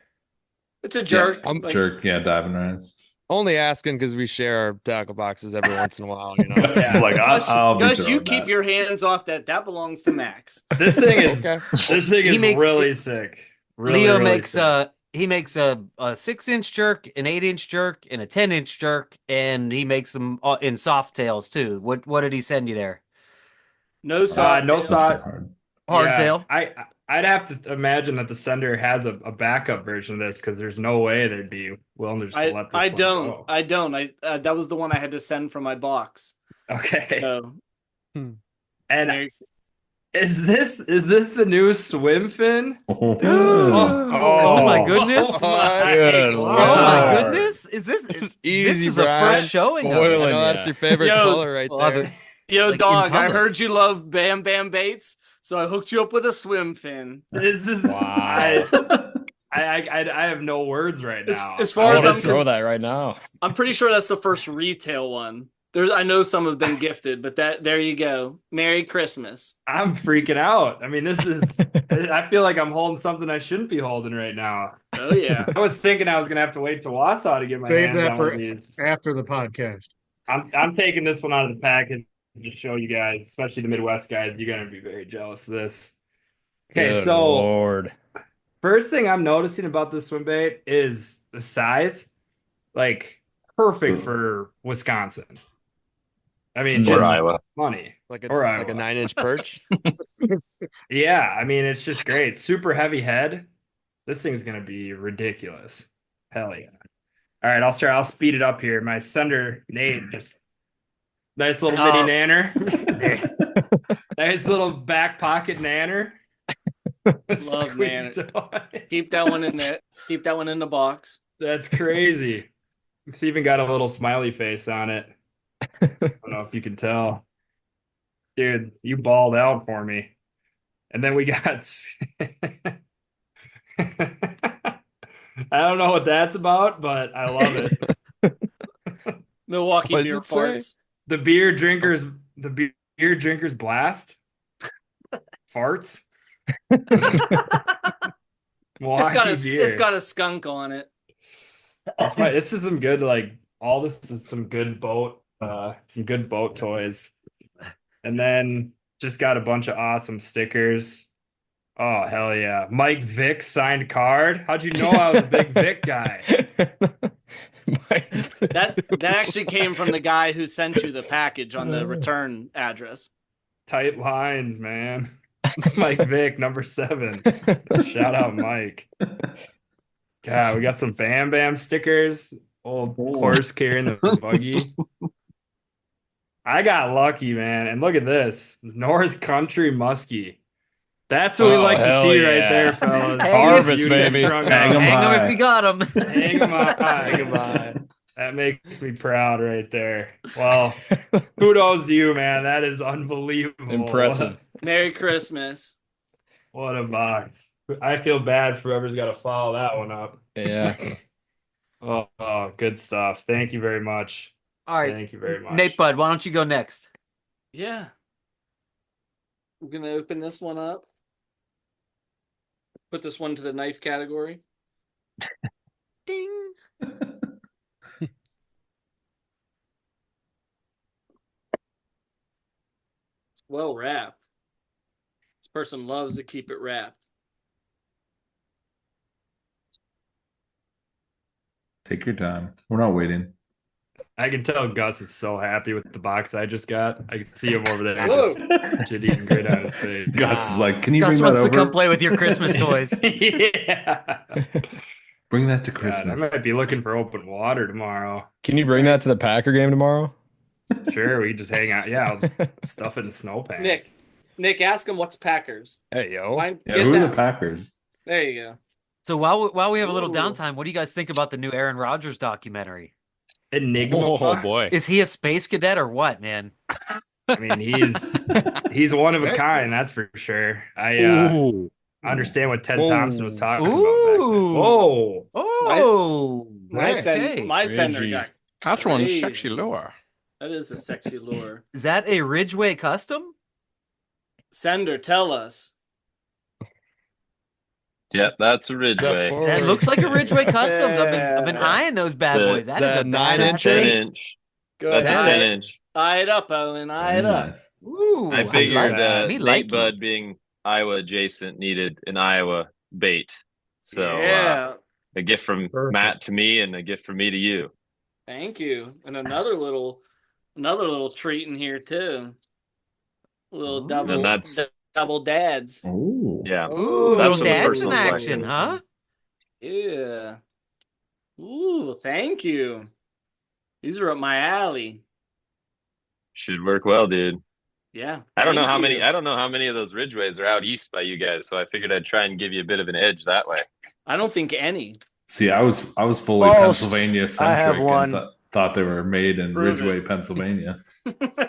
Speaker 6: It's a jerk.
Speaker 1: I'm
Speaker 7: Jerk, yeah, diving rise.
Speaker 1: only asking because we share our tackle boxes every once in a while, you know.
Speaker 7: It's like I'll be
Speaker 6: Gus, you
Speaker 7: throwing
Speaker 6: keep
Speaker 7: that.
Speaker 6: your hands off that. That belongs to Max.
Speaker 13: This thing is
Speaker 1: Okay.
Speaker 13: really sick. Really,
Speaker 4: Leo
Speaker 13: really
Speaker 4: makes
Speaker 13: sick.
Speaker 4: he makes a 6-inch jerk, an 8-inch jerk, and a 10-inch jerk, and he makes them in soft tails too. What did he send you there?
Speaker 6: No soft.
Speaker 13: no
Speaker 6: tails.
Speaker 13: soft.
Speaker 4: Hardtail.
Speaker 13: I'd have to imagine that the sender has a backup version of this because there's no way they'd be willing to just let this
Speaker 6: I
Speaker 13: one
Speaker 6: don't.
Speaker 13: go.
Speaker 6: I don't. That was the one I had to send from my box.
Speaker 13: Okay.
Speaker 6: So,
Speaker 13: And
Speaker 6: there-
Speaker 13: is this the new swim fin?
Speaker 4: Oh my goodness!
Speaker 1: What?
Speaker 3: Good
Speaker 4: Oh my
Speaker 3: Lord.
Speaker 4: goodness! Is this
Speaker 1: Easy,
Speaker 4: is a
Speaker 1: Brian.
Speaker 4: first showing of
Speaker 1: I
Speaker 4: it.
Speaker 3: Boiling
Speaker 1: know
Speaker 3: ya.
Speaker 1: that's your favorite
Speaker 6: Yo,
Speaker 1: color right
Speaker 4: Well,
Speaker 1: there.
Speaker 6: Yo,
Speaker 4: Like in
Speaker 6: dog, I
Speaker 4: public.
Speaker 6: heard you love Bam Bam baits, so I hooked you up with a swim fin.
Speaker 13: This is
Speaker 3: Wow.
Speaker 13: I have no words right now.
Speaker 6: As
Speaker 3: I
Speaker 6: far as
Speaker 3: want
Speaker 6: I'm
Speaker 3: to throw that right now.
Speaker 6: I'm pretty sure that's the first retail one. I know some have been gifted, but there you go. Merry Christmas.
Speaker 13: I'm freaking out. I mean, this is. I feel like I'm holding something I shouldn't be holding right now.
Speaker 6: Oh yeah.
Speaker 13: I was thinking I was gonna have to wait to Wausau to get my
Speaker 8: Save
Speaker 13: hands
Speaker 8: that
Speaker 13: on
Speaker 8: for
Speaker 13: one of these.
Speaker 8: after the podcast.
Speaker 13: I'm taking this one out of the package to show you guys, especially the Midwest guys. You're gonna be very jealous of this. Okay,
Speaker 3: Good
Speaker 13: so
Speaker 3: Lord.
Speaker 13: first thing I'm noticing about this swim bait is the size, like perfect for Wisconsin. I mean,
Speaker 10: Or
Speaker 13: just
Speaker 10: Iowa.
Speaker 13: money.
Speaker 1: Like a
Speaker 13: Or
Speaker 1: like a
Speaker 13: Iowa.
Speaker 1: 9-inch perch.
Speaker 13: Yeah, I mean, it's just great. Super heavy head. This thing's gonna be ridiculous. Hell yeah. All right, I'll speed it up here. My sender, Nate, just nice little mini nanner. Nice little back pocket nanner.
Speaker 6: Love
Speaker 13: Squeak
Speaker 6: nanner.
Speaker 13: toy.
Speaker 6: Keep that one in there. Keep that one in the box.
Speaker 13: That's crazy. It's even got a little smiley face on it. I don't know if you can tell. Dude, you balled out for me. And then we got I don't know what that's about, but I love it.
Speaker 6: Milwaukee
Speaker 1: What does
Speaker 6: beer
Speaker 1: it say?
Speaker 6: farts.
Speaker 13: The beer drinkers blast. Farts. Milwaukee beer.
Speaker 6: It's got a skunk on it.
Speaker 13: This is some good, like, all this is some good boat toys. And then just got a bunch of awesome stickers. Oh, hell yeah. Mike Vick signed card. How'd you know I was a big Vick guy?
Speaker 6: That actually came from the guy who sent you the package on the return address.
Speaker 13: Tight lines, man. Mike Vick, number 7. Shout out Mike. God, we got some Bam Bam stickers. Old horse carrying the buggy. I got lucky, man. And look at this. North Country Musky. That's what we like to
Speaker 3: hell
Speaker 13: see right
Speaker 3: yeah.
Speaker 13: there, fellas.
Speaker 3: Harvest,
Speaker 13: Beauty
Speaker 3: baby.
Speaker 13: strung
Speaker 7: Hang 'em
Speaker 13: out.
Speaker 4: Hang
Speaker 7: high.
Speaker 4: them if you got them.
Speaker 13: Hang 'em high.
Speaker 1: Hang 'em high.
Speaker 13: That makes me proud right there. Well, kudos to you, man. That is unbelievable.
Speaker 3: Impressive.
Speaker 6: Merry Christmas.
Speaker 13: What a box. I feel bad for whoever's got to follow that one up.
Speaker 3: Yeah.
Speaker 13: Oh, good stuff. Thank you very much.
Speaker 4: All right.
Speaker 13: Thank you very much.
Speaker 4: Nate Bud, why don't you go next?
Speaker 6: Yeah. I'm going to open this one up. Put this one to the knife category.
Speaker 4: Ding.
Speaker 6: It's well wrapped. This person loves to keep it wrapped.
Speaker 7: Take your time. We're not waiting.
Speaker 13: I can tell Gus is so happy with the box I just got. I can see him over there
Speaker 6: Whoa.
Speaker 13: just eating grin on his face.
Speaker 7: Gus is like, can you
Speaker 4: Gus
Speaker 7: bring that
Speaker 4: wants to
Speaker 7: over?
Speaker 4: come play with your Christmas toys.
Speaker 13: Yeah.
Speaker 7: Bring that to
Speaker 13: God,
Speaker 7: Christmas.
Speaker 13: I might be looking for open water tomorrow.
Speaker 3: Can you bring that to the Packer game tomorrow?
Speaker 13: Sure, we can just hang out. Yeah, I'll stuff it in snow pants.
Speaker 6: Nick, ask him what's Packers.
Speaker 1: Hey, yo.
Speaker 7: Yeah,
Speaker 6: Get
Speaker 7: who are
Speaker 6: that.
Speaker 7: the Packers?
Speaker 6: There you go.
Speaker 4: So while we have a little
Speaker 6: Ooh.
Speaker 4: downtime, what do you guys think about the new Aaron Rodgers documentary?
Speaker 13: Enigma.
Speaker 11: Oh boy.
Speaker 4: Is he a space cadet or what, man?
Speaker 13: I mean, he's one of a kind, that's for sure. I
Speaker 11: Ooh.
Speaker 13: understand what Ted
Speaker 1: Whoa.
Speaker 13: Thompson was talking about back then.
Speaker 4: Ooh.
Speaker 13: Whoa.
Speaker 4: Oh,
Speaker 6: My,
Speaker 4: okay.
Speaker 6: my sender
Speaker 3: Reggie.
Speaker 6: got
Speaker 11: That's one
Speaker 6: crazy.
Speaker 11: sexy lure.
Speaker 6: That is a sexy lure.
Speaker 4: Is that a Ridgeway custom?
Speaker 6: Sender, tell us.
Speaker 10: Yeah, that's a Ridgeway.
Speaker 4: That looks like a Ridgeway custom. I've been
Speaker 6: Yeah.
Speaker 4: eyeing those bad
Speaker 10: The-
Speaker 4: boys. That is
Speaker 1: the
Speaker 4: a
Speaker 1: 9-inch
Speaker 10: 10
Speaker 4: badass.
Speaker 10: inch.
Speaker 6: Go
Speaker 10: That's a
Speaker 6: ahead.
Speaker 10: 10 inch.
Speaker 6: Eye it up, Owen. Eye it up.
Speaker 7: Nice.
Speaker 4: Ooh,
Speaker 10: I figured
Speaker 13: that.
Speaker 4: Me
Speaker 10: Nate
Speaker 4: like
Speaker 10: Bud being Iowa adjacent needed an Iowa bait. So
Speaker 6: Yeah.
Speaker 10: a gift from
Speaker 8: Perfect.
Speaker 10: Matt to me and a gift from me to you.
Speaker 6: Thank you. And another little treat in here too. A little double
Speaker 10: And that's-
Speaker 6: double dads.
Speaker 7: Ooh.
Speaker 10: Yeah.
Speaker 4: Ooh,
Speaker 10: That's
Speaker 4: little
Speaker 10: for the
Speaker 4: dads in
Speaker 10: personal
Speaker 4: action,
Speaker 10: collection.
Speaker 4: huh?
Speaker 6: Yeah. Ooh, thank you. These are up my alley.
Speaker 10: Should work well, dude.
Speaker 6: Yeah.
Speaker 10: I don't know
Speaker 6: thank
Speaker 10: how
Speaker 6: you.
Speaker 10: many I don't know how many of those Ridgeways are out east by you guys, so I figured I'd try and give you a bit of an edge that way.
Speaker 6: I don't think any.
Speaker 7: See, I was fully
Speaker 9: Oh,
Speaker 7: Pennsylvania
Speaker 9: I have
Speaker 7: centric
Speaker 9: one.
Speaker 7: and thought they were made in
Speaker 6: Prove it.
Speaker 7: Ridgeway, Pennsylvania.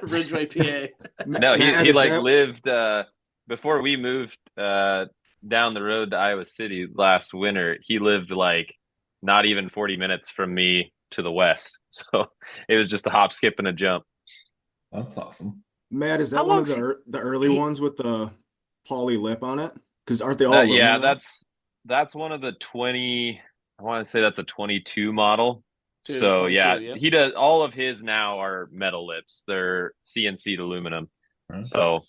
Speaker 6: Ridgeway, PA.
Speaker 10: No,
Speaker 12: Matt,
Speaker 10: he
Speaker 12: is
Speaker 10: like
Speaker 12: that-
Speaker 10: lived before we moved down the road to Iowa City last winter. He lived like not even 40 minutes from me to the west. So it was just a hop, skip, and a jump.
Speaker 7: That's awesome.
Speaker 12: Matt, is
Speaker 4: How
Speaker 12: that one of
Speaker 4: long's
Speaker 12: the early
Speaker 4: he-
Speaker 12: ones with the poly lip on it? Because aren't they all?
Speaker 10: Yeah,
Speaker 12: aluminum?
Speaker 10: that's one of the 20. I want to say that's a 22 model.
Speaker 6: Two,
Speaker 10: So
Speaker 6: 22,
Speaker 10: yeah,
Speaker 6: yep.
Speaker 10: he does all of his now are metal lips. They're CNC'd aluminum.
Speaker 7: Right.
Speaker 10: So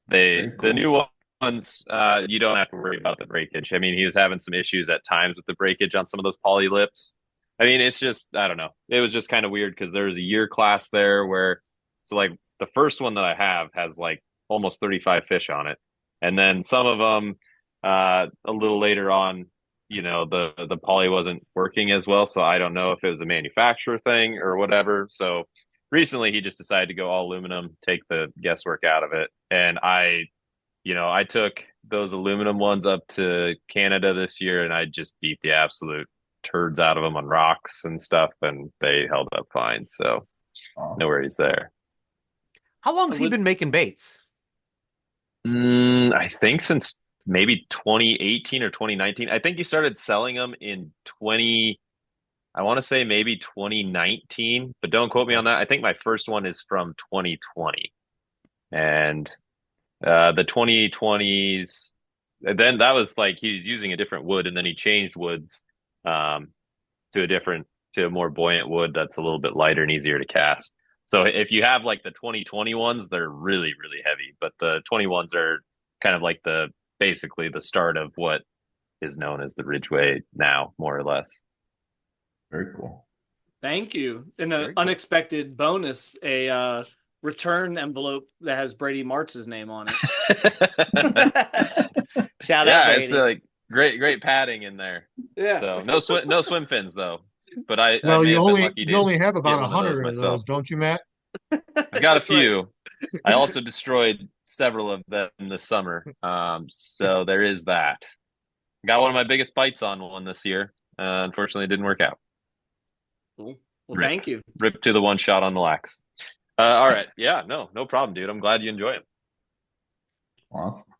Speaker 7: Very
Speaker 10: the
Speaker 7: cool.
Speaker 10: new ones, you don't have to worry about the breakage. I mean, he was having some issues at times with the breakage on some of those poly lips. I mean, it's just, I don't know. It was just kind of weird because there's a year class there where, so like the first one that I have has like almost 35 fish on it. And then some of them, a little later on, you know, the poly wasn't working as well. So I don't know if it was a manufacturer thing or whatever. So recently he just decided to go all aluminum, take the guesswork out of it. And I took those aluminum ones up to Canada this year and I just beat the absolute turds out of them on rocks and stuff. And they held up fine. So
Speaker 7: Awesome.
Speaker 10: no worries there.
Speaker 4: How long has he been making baits?
Speaker 10: I think since maybe 2018 or 2019. I think he started selling them in I want to say maybe 2019, but don't quote me on that. I think my first one is from 2020. And the 2020s, then that was like he was using a different wood and then he changed woods to a more buoyant wood that's a little bit lighter and easier to cast. So if you have like the 2020 ones, they're really, really heavy, but the 21s are kind of like basically the start of what is known as the Ridgeway now, more or less.
Speaker 7: Very cool.
Speaker 6: Thank you. And
Speaker 10: Very
Speaker 6: an
Speaker 10: cool.
Speaker 6: unexpected bonus, a return envelope that has Brady Martz's name on it. Shout out,
Speaker 10: Yeah,
Speaker 6: Brady.
Speaker 10: it's like great padding in there.
Speaker 6: Yeah.
Speaker 10: So no swim fins though. But I
Speaker 8: Well,
Speaker 10: may
Speaker 8: you
Speaker 10: have been
Speaker 8: only
Speaker 10: lucky to
Speaker 8: you only have about
Speaker 10: get one of
Speaker 8: 100 of
Speaker 10: myself.
Speaker 8: those, don't you, Matt?
Speaker 10: I got a
Speaker 6: That's right.
Speaker 10: few. I also destroyed several of them this summer. So there is that. Got one of my biggest bites on one this year. Unfortunately, it didn't work out.
Speaker 6: Cool. Well,
Speaker 10: Rip.
Speaker 6: thank you.
Speaker 10: Rip to the one shot on the lax. All right. Yeah, no problem, dude. I'm glad you enjoy it.
Speaker 7: Awesome.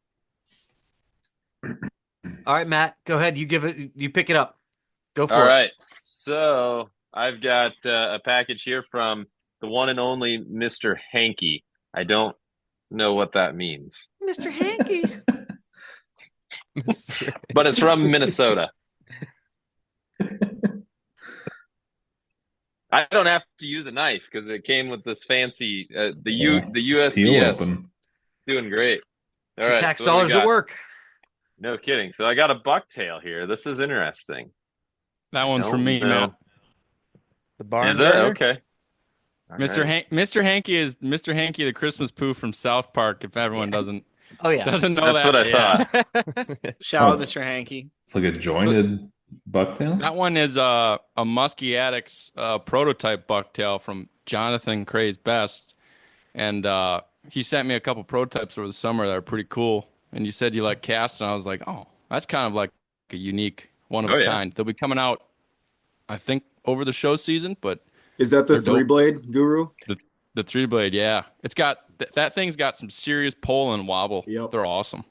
Speaker 4: All right, Matt, go ahead. You pick it up. Go for
Speaker 10: All
Speaker 4: it.
Speaker 10: right. So I've got a package here from the one and only Mr. Hanky. I don't know what that means,
Speaker 4: Mr. Hanky.
Speaker 10: but it's from Minnesota. I don't have to use a knife because it came with this fancy the USPS. Doing great. All right,
Speaker 4: Tax
Speaker 10: so what do we
Speaker 4: dollars at
Speaker 10: got?
Speaker 4: work.
Speaker 10: No kidding. So I got a bucktail here. This is interesting.
Speaker 11: That one's
Speaker 10: Don't
Speaker 11: from me,
Speaker 10: know.
Speaker 11: man.
Speaker 1: The barn
Speaker 10: Is it?
Speaker 1: burner?
Speaker 10: Okay. All right.
Speaker 11: Mr. Hanky is Mr. Hanky, the Christmas poo from South Park. If everyone doesn't
Speaker 4: Oh yeah.
Speaker 11: doesn't know
Speaker 10: That's
Speaker 11: that,
Speaker 10: what I thought.
Speaker 6: Shout out,
Speaker 7: it's-
Speaker 6: Mr. Hanky.
Speaker 7: It's like a jointed bucktail.
Speaker 11: That one is a Musky Addicts prototype bucktail from Jonathan Cray's Best, and he sent me a couple prototypes over the summer that are pretty cool. And you said you like cast, and I was like, oh, that's kind of like a unique one of a kind. They'll be coming out, I think, over the show season, but
Speaker 12: Is that the
Speaker 11: they're dope.
Speaker 12: 3-blade Guru?
Speaker 11: The 3-blade, yeah, it's got that thing's got some serious pull and wobble.
Speaker 12: Yep.
Speaker 11: They're awesome.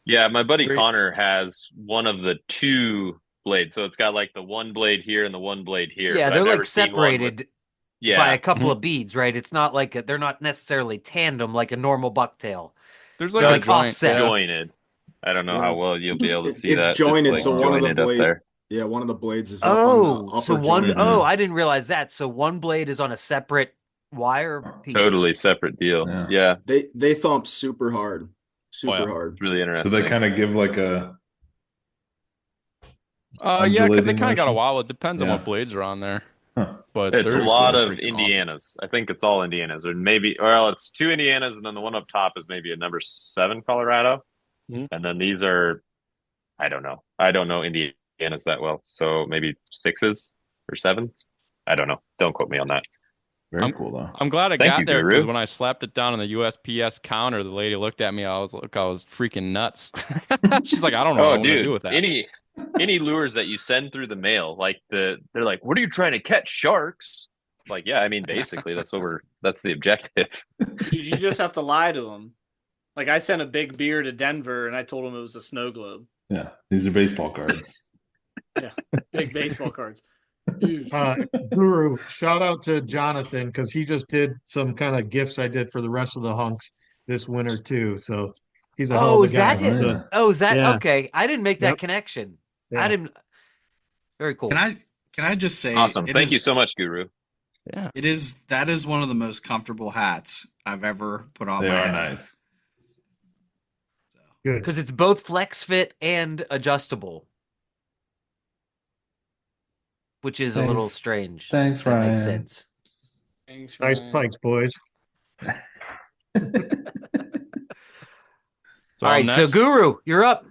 Speaker 10: Yeah, my buddy
Speaker 1: Great.
Speaker 10: Connor has one of the 2 blades. So it's got like the 1 blade here and the 1 blade here.
Speaker 4: Yeah,
Speaker 10: but
Speaker 4: they're
Speaker 10: I've
Speaker 4: like
Speaker 10: never seen one
Speaker 4: separated
Speaker 10: with-
Speaker 4: by a couple of beads, right? It's not like they're not necessarily tandem like a normal bucktail.
Speaker 11: There's
Speaker 4: They're
Speaker 11: like a
Speaker 4: like
Speaker 11: joint.
Speaker 4: offset.
Speaker 11: Yeah.
Speaker 10: jointed. I don't know how well you'll be able to see
Speaker 12: It's
Speaker 10: that.
Speaker 12: jointed,
Speaker 10: like
Speaker 12: so one of the
Speaker 10: jointed up
Speaker 12: blades.
Speaker 10: there.
Speaker 12: Yeah, one of the blades is up on the upper
Speaker 4: so one
Speaker 12: joint.
Speaker 4: oh, I didn't realize that. So one blade is on a separate wire piece.
Speaker 10: Totally separate deal. Yeah.
Speaker 12: They thump super hard. Super hard.
Speaker 10: It's really
Speaker 7: Do
Speaker 10: interesting.
Speaker 7: they kind of give like a?
Speaker 11: Yeah, they
Speaker 7: undulating
Speaker 11: kind of got a
Speaker 7: motion?
Speaker 11: wobble. It depends on
Speaker 7: Yeah.
Speaker 11: what blades are on there.
Speaker 7: Huh.
Speaker 11: But
Speaker 10: It's a
Speaker 11: they're
Speaker 10: lot
Speaker 11: really
Speaker 10: of
Speaker 11: freaking
Speaker 10: Indianas. I think it's all Indianas, or maybe, well, it's 2 Indianas, and then the one up top is maybe a number 7 Colorado, and then these are, I don't know. I don't know Indianas that well, so maybe 6s or 7s. I don't know. Don't quote me on that.
Speaker 7: Very cool though.
Speaker 11: I'm glad I
Speaker 10: Thank
Speaker 11: got
Speaker 10: you,
Speaker 11: there
Speaker 10: Guru.
Speaker 11: because when I slapped it down on the USPS counter, the lady looked at me. I was freaking nuts. She's like, I don't know what
Speaker 10: Oh,
Speaker 11: I'm gonna
Speaker 10: dude,
Speaker 11: do with that.
Speaker 10: any lures that you send through the mail, like they're like, what are you trying to catch? Sharks? Like, yeah, I mean, basically that's the objective.
Speaker 6: You just have to lie to them. Like I sent a big beer to Denver, and I told him it was a snow globe.
Speaker 7: Yeah, these are baseball cards.
Speaker 6: Yeah, big baseball cards.
Speaker 8: Guru, shout out to Jonathan because he just did some kind of gifts I did for the rest of the hunks this winter too. So he's a hell of a
Speaker 4: is
Speaker 8: guy.
Speaker 4: that it?
Speaker 8: So,
Speaker 4: Oh, is that
Speaker 8: yeah.
Speaker 4: okay? I didn't make that
Speaker 8: Yep.
Speaker 4: connection.
Speaker 8: Yeah.
Speaker 4: I didn't. Very cool.
Speaker 5: Can I just say
Speaker 10: Awesome.
Speaker 5: it
Speaker 10: Thank you
Speaker 5: is-
Speaker 10: so much, Guru.
Speaker 11: Yeah.
Speaker 5: That is one of the most comfortable hats I've ever put on
Speaker 7: They
Speaker 5: my
Speaker 7: are
Speaker 5: head.
Speaker 7: nice.
Speaker 8: Good.
Speaker 4: Because it's both flex fit and adjustable, which is a little
Speaker 7: Thanks.
Speaker 4: strange.
Speaker 7: Thanks,
Speaker 4: That makes
Speaker 7: Ryan.
Speaker 4: sense.
Speaker 8: Nice pikes, boys.
Speaker 11: So
Speaker 4: All right,
Speaker 11: I'm
Speaker 4: so
Speaker 11: next.
Speaker 4: Guru, you're up.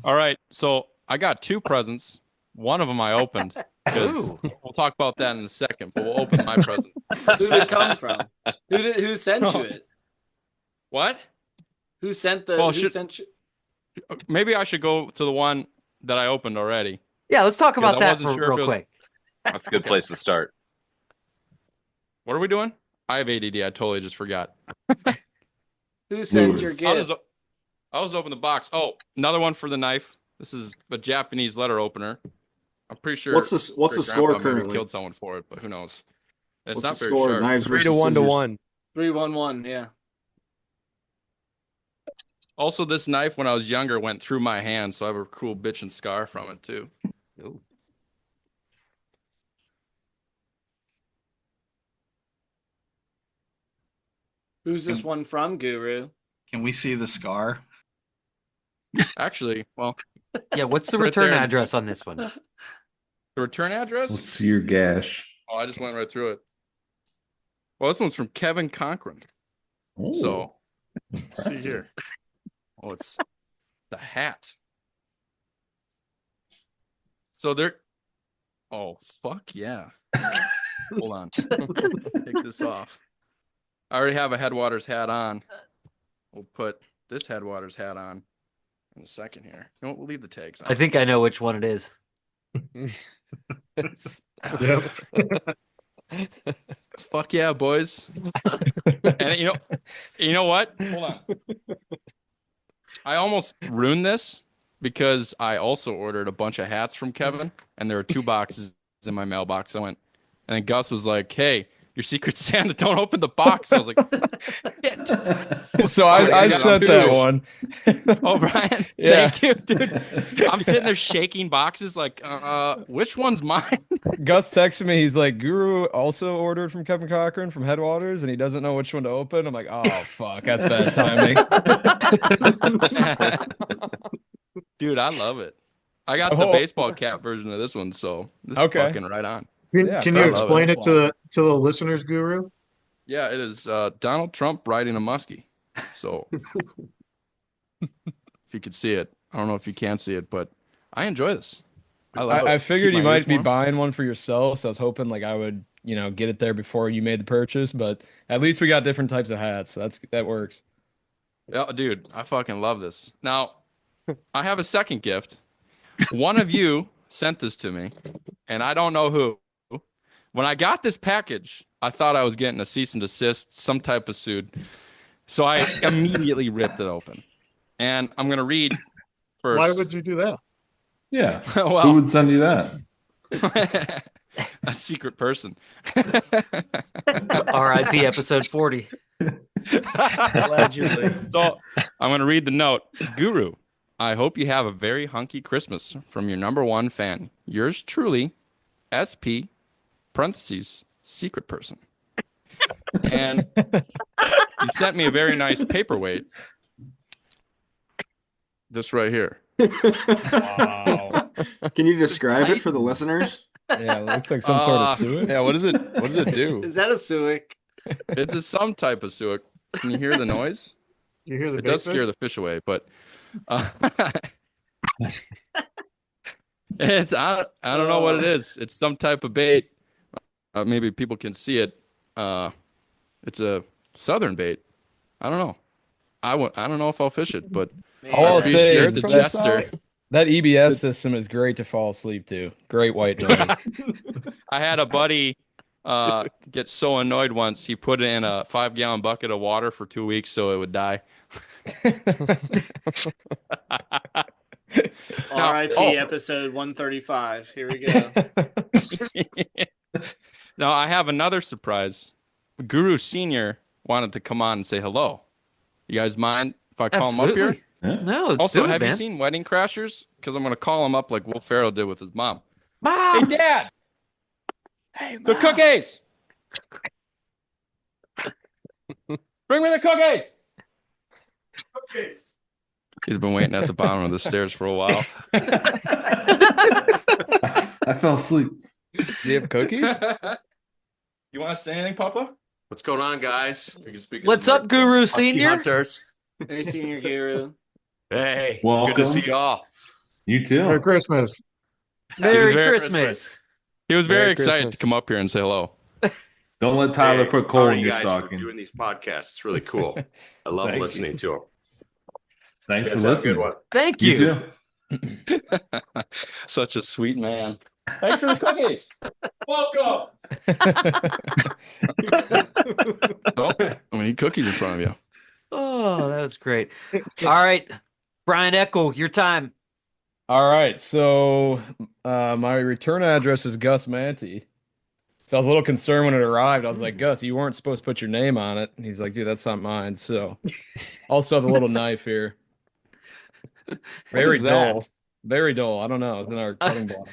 Speaker 11: All right, so I got 2 presents. One of them I opened because we'll talk about that in a second. But we'll open my present.
Speaker 6: Who did it come from? Who sent you it?
Speaker 11: What?
Speaker 6: Who sent the?
Speaker 11: Well,
Speaker 6: who
Speaker 11: should-
Speaker 6: sent you?
Speaker 11: Maybe I should go to the one that I opened already.
Speaker 4: Yeah, let's talk
Speaker 11: 'Cause
Speaker 4: about
Speaker 11: I
Speaker 4: that
Speaker 11: wasn't
Speaker 4: for
Speaker 11: sure if
Speaker 4: real
Speaker 11: it was-
Speaker 4: quick.
Speaker 10: That's a good place to start.
Speaker 11: What are we doing? I have ADD. I totally just forgot.
Speaker 6: Who sent your
Speaker 7: Lures.
Speaker 6: gift?
Speaker 11: I'll just open the box. Oh, another one for the knife. This is a Japanese letter opener. I'm pretty sure.
Speaker 12: What's the score
Speaker 11: great-grandpa maybe
Speaker 12: currently?
Speaker 11: Killed someone for it, but who knows? It's
Speaker 12: What's
Speaker 11: not
Speaker 12: the
Speaker 11: very
Speaker 12: score?
Speaker 11: sharp.
Speaker 12: Knives
Speaker 1: 3 to
Speaker 12: versus
Speaker 1: 1 to
Speaker 12: scissors.
Speaker 1: 1.
Speaker 6: 3-1-1. Yeah.
Speaker 11: Also, this knife when I was younger went through my hand, so I have a cool bitchin' scar from it too.
Speaker 4: Ooh.
Speaker 6: Who's this one from, Guru?
Speaker 5: Can we see the scar?
Speaker 11: Actually, well,
Speaker 4: Yeah, what's the
Speaker 11: Right
Speaker 4: return
Speaker 11: there.
Speaker 4: address on this one?
Speaker 11: the return address.
Speaker 7: Let's see your gash.
Speaker 11: Oh, I just went right through it. Well, this one's from Kevin Cochran.
Speaker 7: Ooh,
Speaker 11: So, see
Speaker 7: impressive.
Speaker 11: here. Oh, it's the hat. So they're. Oh, fuck yeah. Hold on. Take this off. I already have a Headwaters hat on. We'll put this Headwaters hat on in a second here. You know what? We'll leave the tags on.
Speaker 4: I think I know which one it is.
Speaker 8: Yep.
Speaker 11: Fuck yeah, boys. And you know what? Hold on. I almost ruined this because I also ordered a bunch of hats from Kevin, and there were 2 boxes in my mailbox. I went, and then Gus was like, "Hey, your Secret Santa, don't open the box." I was like, "Shit."
Speaker 3: So I sent that one.
Speaker 11: Oh, Brian,
Speaker 3: Yeah.
Speaker 11: thank you, dude. I'm sitting there shaking boxes like, which one's mine?
Speaker 3: Gus texted me. He's like, Guru also ordered from Kevin Cochran from Headwaters, and he doesn't know which one to open. I'm like, oh, fuck, that's bad timing.
Speaker 11: Dude, I love it. I got the baseball cap version of this one, so this is fucking right on.
Speaker 8: Can you explain it to the listeners, Guru?
Speaker 11: Yeah, it is Donald Trump riding a muskie. So if you could see it, I don't know if you can see it, but I enjoy this.
Speaker 3: I figured you might be buying one for yourself, so I was hoping like I would, get it there before you made the purchase. But at least we got different types of hats, so that works.
Speaker 11: Yeah, dude, I fucking love this. Now, I have a second gift. One of you sent this to me, and I don't know who. When I got this package, I thought I was getting a cease and desist, some type of suit. So I immediately ripped it open. And I'm going to read first.
Speaker 8: Why would you do that?
Speaker 7: Yeah.
Speaker 11: Well,
Speaker 7: who would send you that?
Speaker 11: A secret person.
Speaker 4: R.I.P. episode 40.
Speaker 9: Allegedly.
Speaker 11: So I'm going to read the note. Guru, I hope you have a very hunky Christmas from your number one fan. Yours truly, SP, parentheses, secret person. And you sent me a very nice paperweight. This right here.
Speaker 12: Wow. Can you describe it for the listeners?
Speaker 3: Yeah, it looks like some sort of suet.
Speaker 1: Yeah, what does it do?
Speaker 6: Is that a suic?
Speaker 11: It's some type of suic. Can you hear the noise?
Speaker 8: You hear the
Speaker 11: It does
Speaker 8: bait
Speaker 11: scare the fish away, but it's I don't know what it is. It's some type of bait. Maybe people can see it. It's a southern bait. I don't know. I don't know if I'll fish it, but
Speaker 3: All I'll say
Speaker 11: sure
Speaker 3: is
Speaker 11: the jester.
Speaker 3: that EBS system is great to fall asleep to. Great white noise.
Speaker 11: I had a buddy get so annoyed once he put it in a 5-gallon bucket of water for 2 weeks so it would die.
Speaker 6: R.I.P. episode 135. Here we go.
Speaker 11: Now I have another surprise. Guru Senior wanted to come on and say hello. You guys mind if I call him up here?
Speaker 4: No, let's
Speaker 11: Also,
Speaker 4: do it,
Speaker 11: have you
Speaker 4: man.
Speaker 11: seen Wedding Crashers? Because I'm going to call him up like Will Ferrell did with his mom.
Speaker 4: Mom!
Speaker 11: Hey, Dad! Hey, the cookies! Bring me the cookies! He's been waiting at the bottom of the stairs for a while.
Speaker 7: I fell asleep.
Speaker 1: Do you have cookies?
Speaker 11: You want to say anything, Papa?
Speaker 14: What's going on, guys? You can speak
Speaker 4: What's up, Guru
Speaker 14: Musky
Speaker 4: Senior?
Speaker 14: Hunters.
Speaker 6: Hey, Senior Guru.
Speaker 14: Hey,
Speaker 7: Welcome.
Speaker 14: good to see y'all.
Speaker 7: You too.
Speaker 8: Merry Christmas.
Speaker 4: Merry
Speaker 11: Merry
Speaker 4: Christmas.
Speaker 11: He was very
Speaker 1: Merry
Speaker 11: excited
Speaker 1: Christmas.
Speaker 11: to come up here and say hello.
Speaker 7: Don't let Tyler
Speaker 14: Hey,
Speaker 7: put
Speaker 14: how
Speaker 7: coal
Speaker 14: are
Speaker 7: in
Speaker 14: you
Speaker 7: your
Speaker 14: guys for
Speaker 7: stocking.
Speaker 14: doing these podcasts? It's really cool. I love
Speaker 7: Thank
Speaker 14: listening to them.
Speaker 7: Thanks
Speaker 14: You
Speaker 7: for
Speaker 14: guys have a
Speaker 7: listening.
Speaker 14: good one.
Speaker 4: Thank
Speaker 7: You
Speaker 4: you.
Speaker 7: too.
Speaker 11: Such a sweet man. Thanks for the cookies. Welcome. Oh, I'm gonna eat cookies in front of you.
Speaker 4: Oh, that was great. All right, Brian Eckel, your time.
Speaker 3: All right, so my return address is Gus Manti. So I was a little concerned when it arrived. I was like, Gus, you weren't supposed to put your name on it. And he's like, dude, that's not mine. So also have a little knife here. Very
Speaker 1: is that?
Speaker 3: dull. Very dull. I don't know. It's in our cutting block.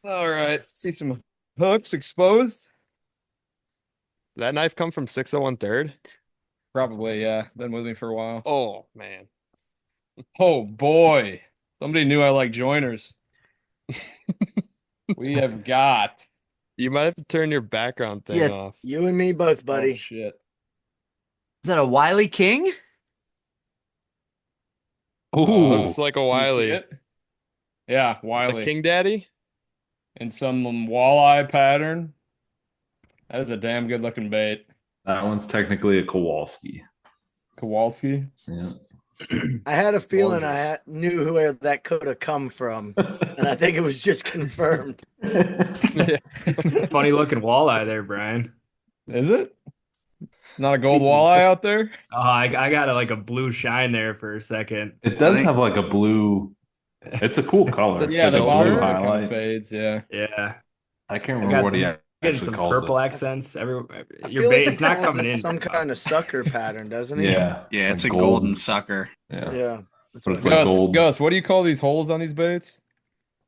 Speaker 3: All right. See some hooks exposed.
Speaker 1: Did that knife come from 601 3rd?
Speaker 3: Probably, yeah. Been with me for a while.
Speaker 1: Oh, man.
Speaker 3: Oh, boy. Somebody knew I like joiners. We have got.
Speaker 1: You might have to turn your background thing
Speaker 9: Yeah,
Speaker 1: off.
Speaker 9: you and me both, buddy.
Speaker 3: Oh, shit.
Speaker 4: Is that a Wiley King?
Speaker 11: Ooh,
Speaker 1: Looks like a
Speaker 3: Can you see
Speaker 1: Wiley.
Speaker 3: it? Yeah,
Speaker 1: The
Speaker 3: Wiley.
Speaker 1: King Daddy?
Speaker 3: And some walleye pattern. That is a damn good looking bait.
Speaker 7: That one's technically a Kowalski.
Speaker 3: Kowalski.
Speaker 7: Yeah.
Speaker 9: I had a feeling
Speaker 7: Gorgeous.
Speaker 9: knew where that could have come from, and I think it was just confirmed.
Speaker 13: Funny looking walleye there, Brian.
Speaker 3: Is it? Not a gold walleye out there?
Speaker 13: Oh, I got like a blue shine there for a second.
Speaker 7: It does have like a blue It's a cool color. It's
Speaker 3: Yeah, the
Speaker 7: like a
Speaker 3: bottom
Speaker 7: blue
Speaker 3: kind of
Speaker 7: highlight.
Speaker 3: fades. Yeah.
Speaker 13: Yeah.
Speaker 7: I can't
Speaker 13: I
Speaker 7: remember
Speaker 13: got
Speaker 7: what he
Speaker 13: some, getting
Speaker 7: actually
Speaker 13: some
Speaker 7: calls
Speaker 13: purple
Speaker 7: it.
Speaker 13: accents.
Speaker 9: I
Speaker 13: Your
Speaker 9: feel
Speaker 13: bait,
Speaker 9: like
Speaker 13: it's
Speaker 9: he
Speaker 13: not
Speaker 9: calls
Speaker 13: coming
Speaker 9: it
Speaker 13: in.
Speaker 9: some
Speaker 13: very
Speaker 9: kind of sucker pattern, doesn't he?
Speaker 7: Yeah.
Speaker 5: Yeah, it's
Speaker 7: like
Speaker 5: a golden sucker.
Speaker 7: Yeah.
Speaker 9: Yeah. That's
Speaker 7: But
Speaker 9: what
Speaker 7: it's
Speaker 9: I
Speaker 7: like
Speaker 3: Gus,
Speaker 7: gold.
Speaker 3: Gus, what do you call these holes on these baits?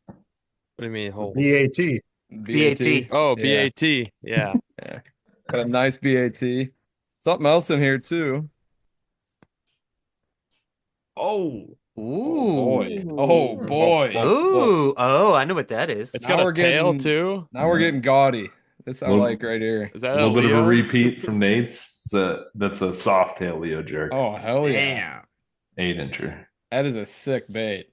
Speaker 1: What do you mean holes?
Speaker 8: BAT.
Speaker 4: BAT.
Speaker 1: Oh,
Speaker 3: Yeah.
Speaker 1: BAT. Yeah.
Speaker 3: Yeah. Got a nice BAT. Something else in here too.
Speaker 13: Oh.
Speaker 3: Boy. Oh boy.
Speaker 4: Ooh. Oh, I know what that is.
Speaker 1: It's
Speaker 3: Now
Speaker 1: got
Speaker 3: we're
Speaker 1: a tail
Speaker 3: getting-
Speaker 1: too.
Speaker 3: Now we're getting gaudy. This I
Speaker 7: Little-
Speaker 3: like right here.
Speaker 1: Is that
Speaker 7: A little bit of a
Speaker 1: Leo?
Speaker 7: repeat from Nate's. That's a soft tail Leo jerk.
Speaker 3: Oh hell
Speaker 13: Damn.
Speaker 3: yeah.
Speaker 7: 8-incher.
Speaker 3: That is a sick bait.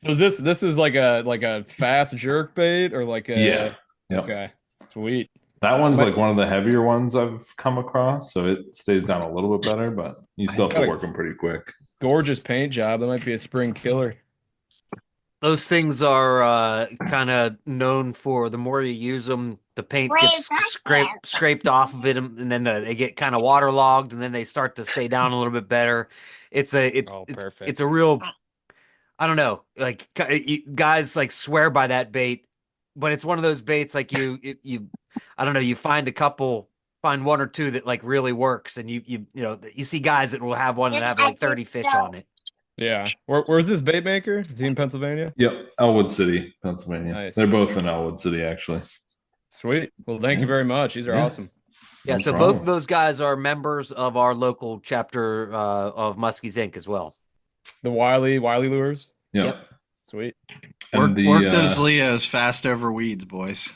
Speaker 3: So is this is like a fast jerk bait or like a
Speaker 7: Yeah. Yep.
Speaker 3: Okay. Sweet.
Speaker 7: That one's
Speaker 3: But-
Speaker 7: like one of the heavier ones I've come across, so it stays down a little bit better, but you still have to
Speaker 3: gotta-
Speaker 7: work them pretty quick.
Speaker 3: Gorgeous paint job. That might be a spring killer.
Speaker 4: Those things are kind of known for the more you use them, the paint gets scraped off of it, and then they get kind of waterlogged, and then they start to stay down a little bit better. It's
Speaker 1: perfect.
Speaker 4: it's a real, I don't know, like guys like swear by that bait, but it's one of those baits like you I don't know, you find one or two that like really works, and you see guys that will have one that have like 30 fish on it.
Speaker 3: Yeah. Where's this bait maker? Is he in Pennsylvania?
Speaker 7: Yep, Elwood City, Pennsylvania.
Speaker 3: Nice.
Speaker 7: They're both in Elwood City, actually.
Speaker 3: Sweet. Well, thank you very much. These are
Speaker 7: Yeah.
Speaker 3: awesome.
Speaker 4: Yeah,
Speaker 7: No
Speaker 4: so
Speaker 7: problem.
Speaker 4: both of those guys are members of our local chapter of Muskies Inc. as well.
Speaker 3: The Wiley lures.
Speaker 7: Yep.
Speaker 3: Sweet.
Speaker 7: And
Speaker 5: Work those Leos fast over weeds, boys.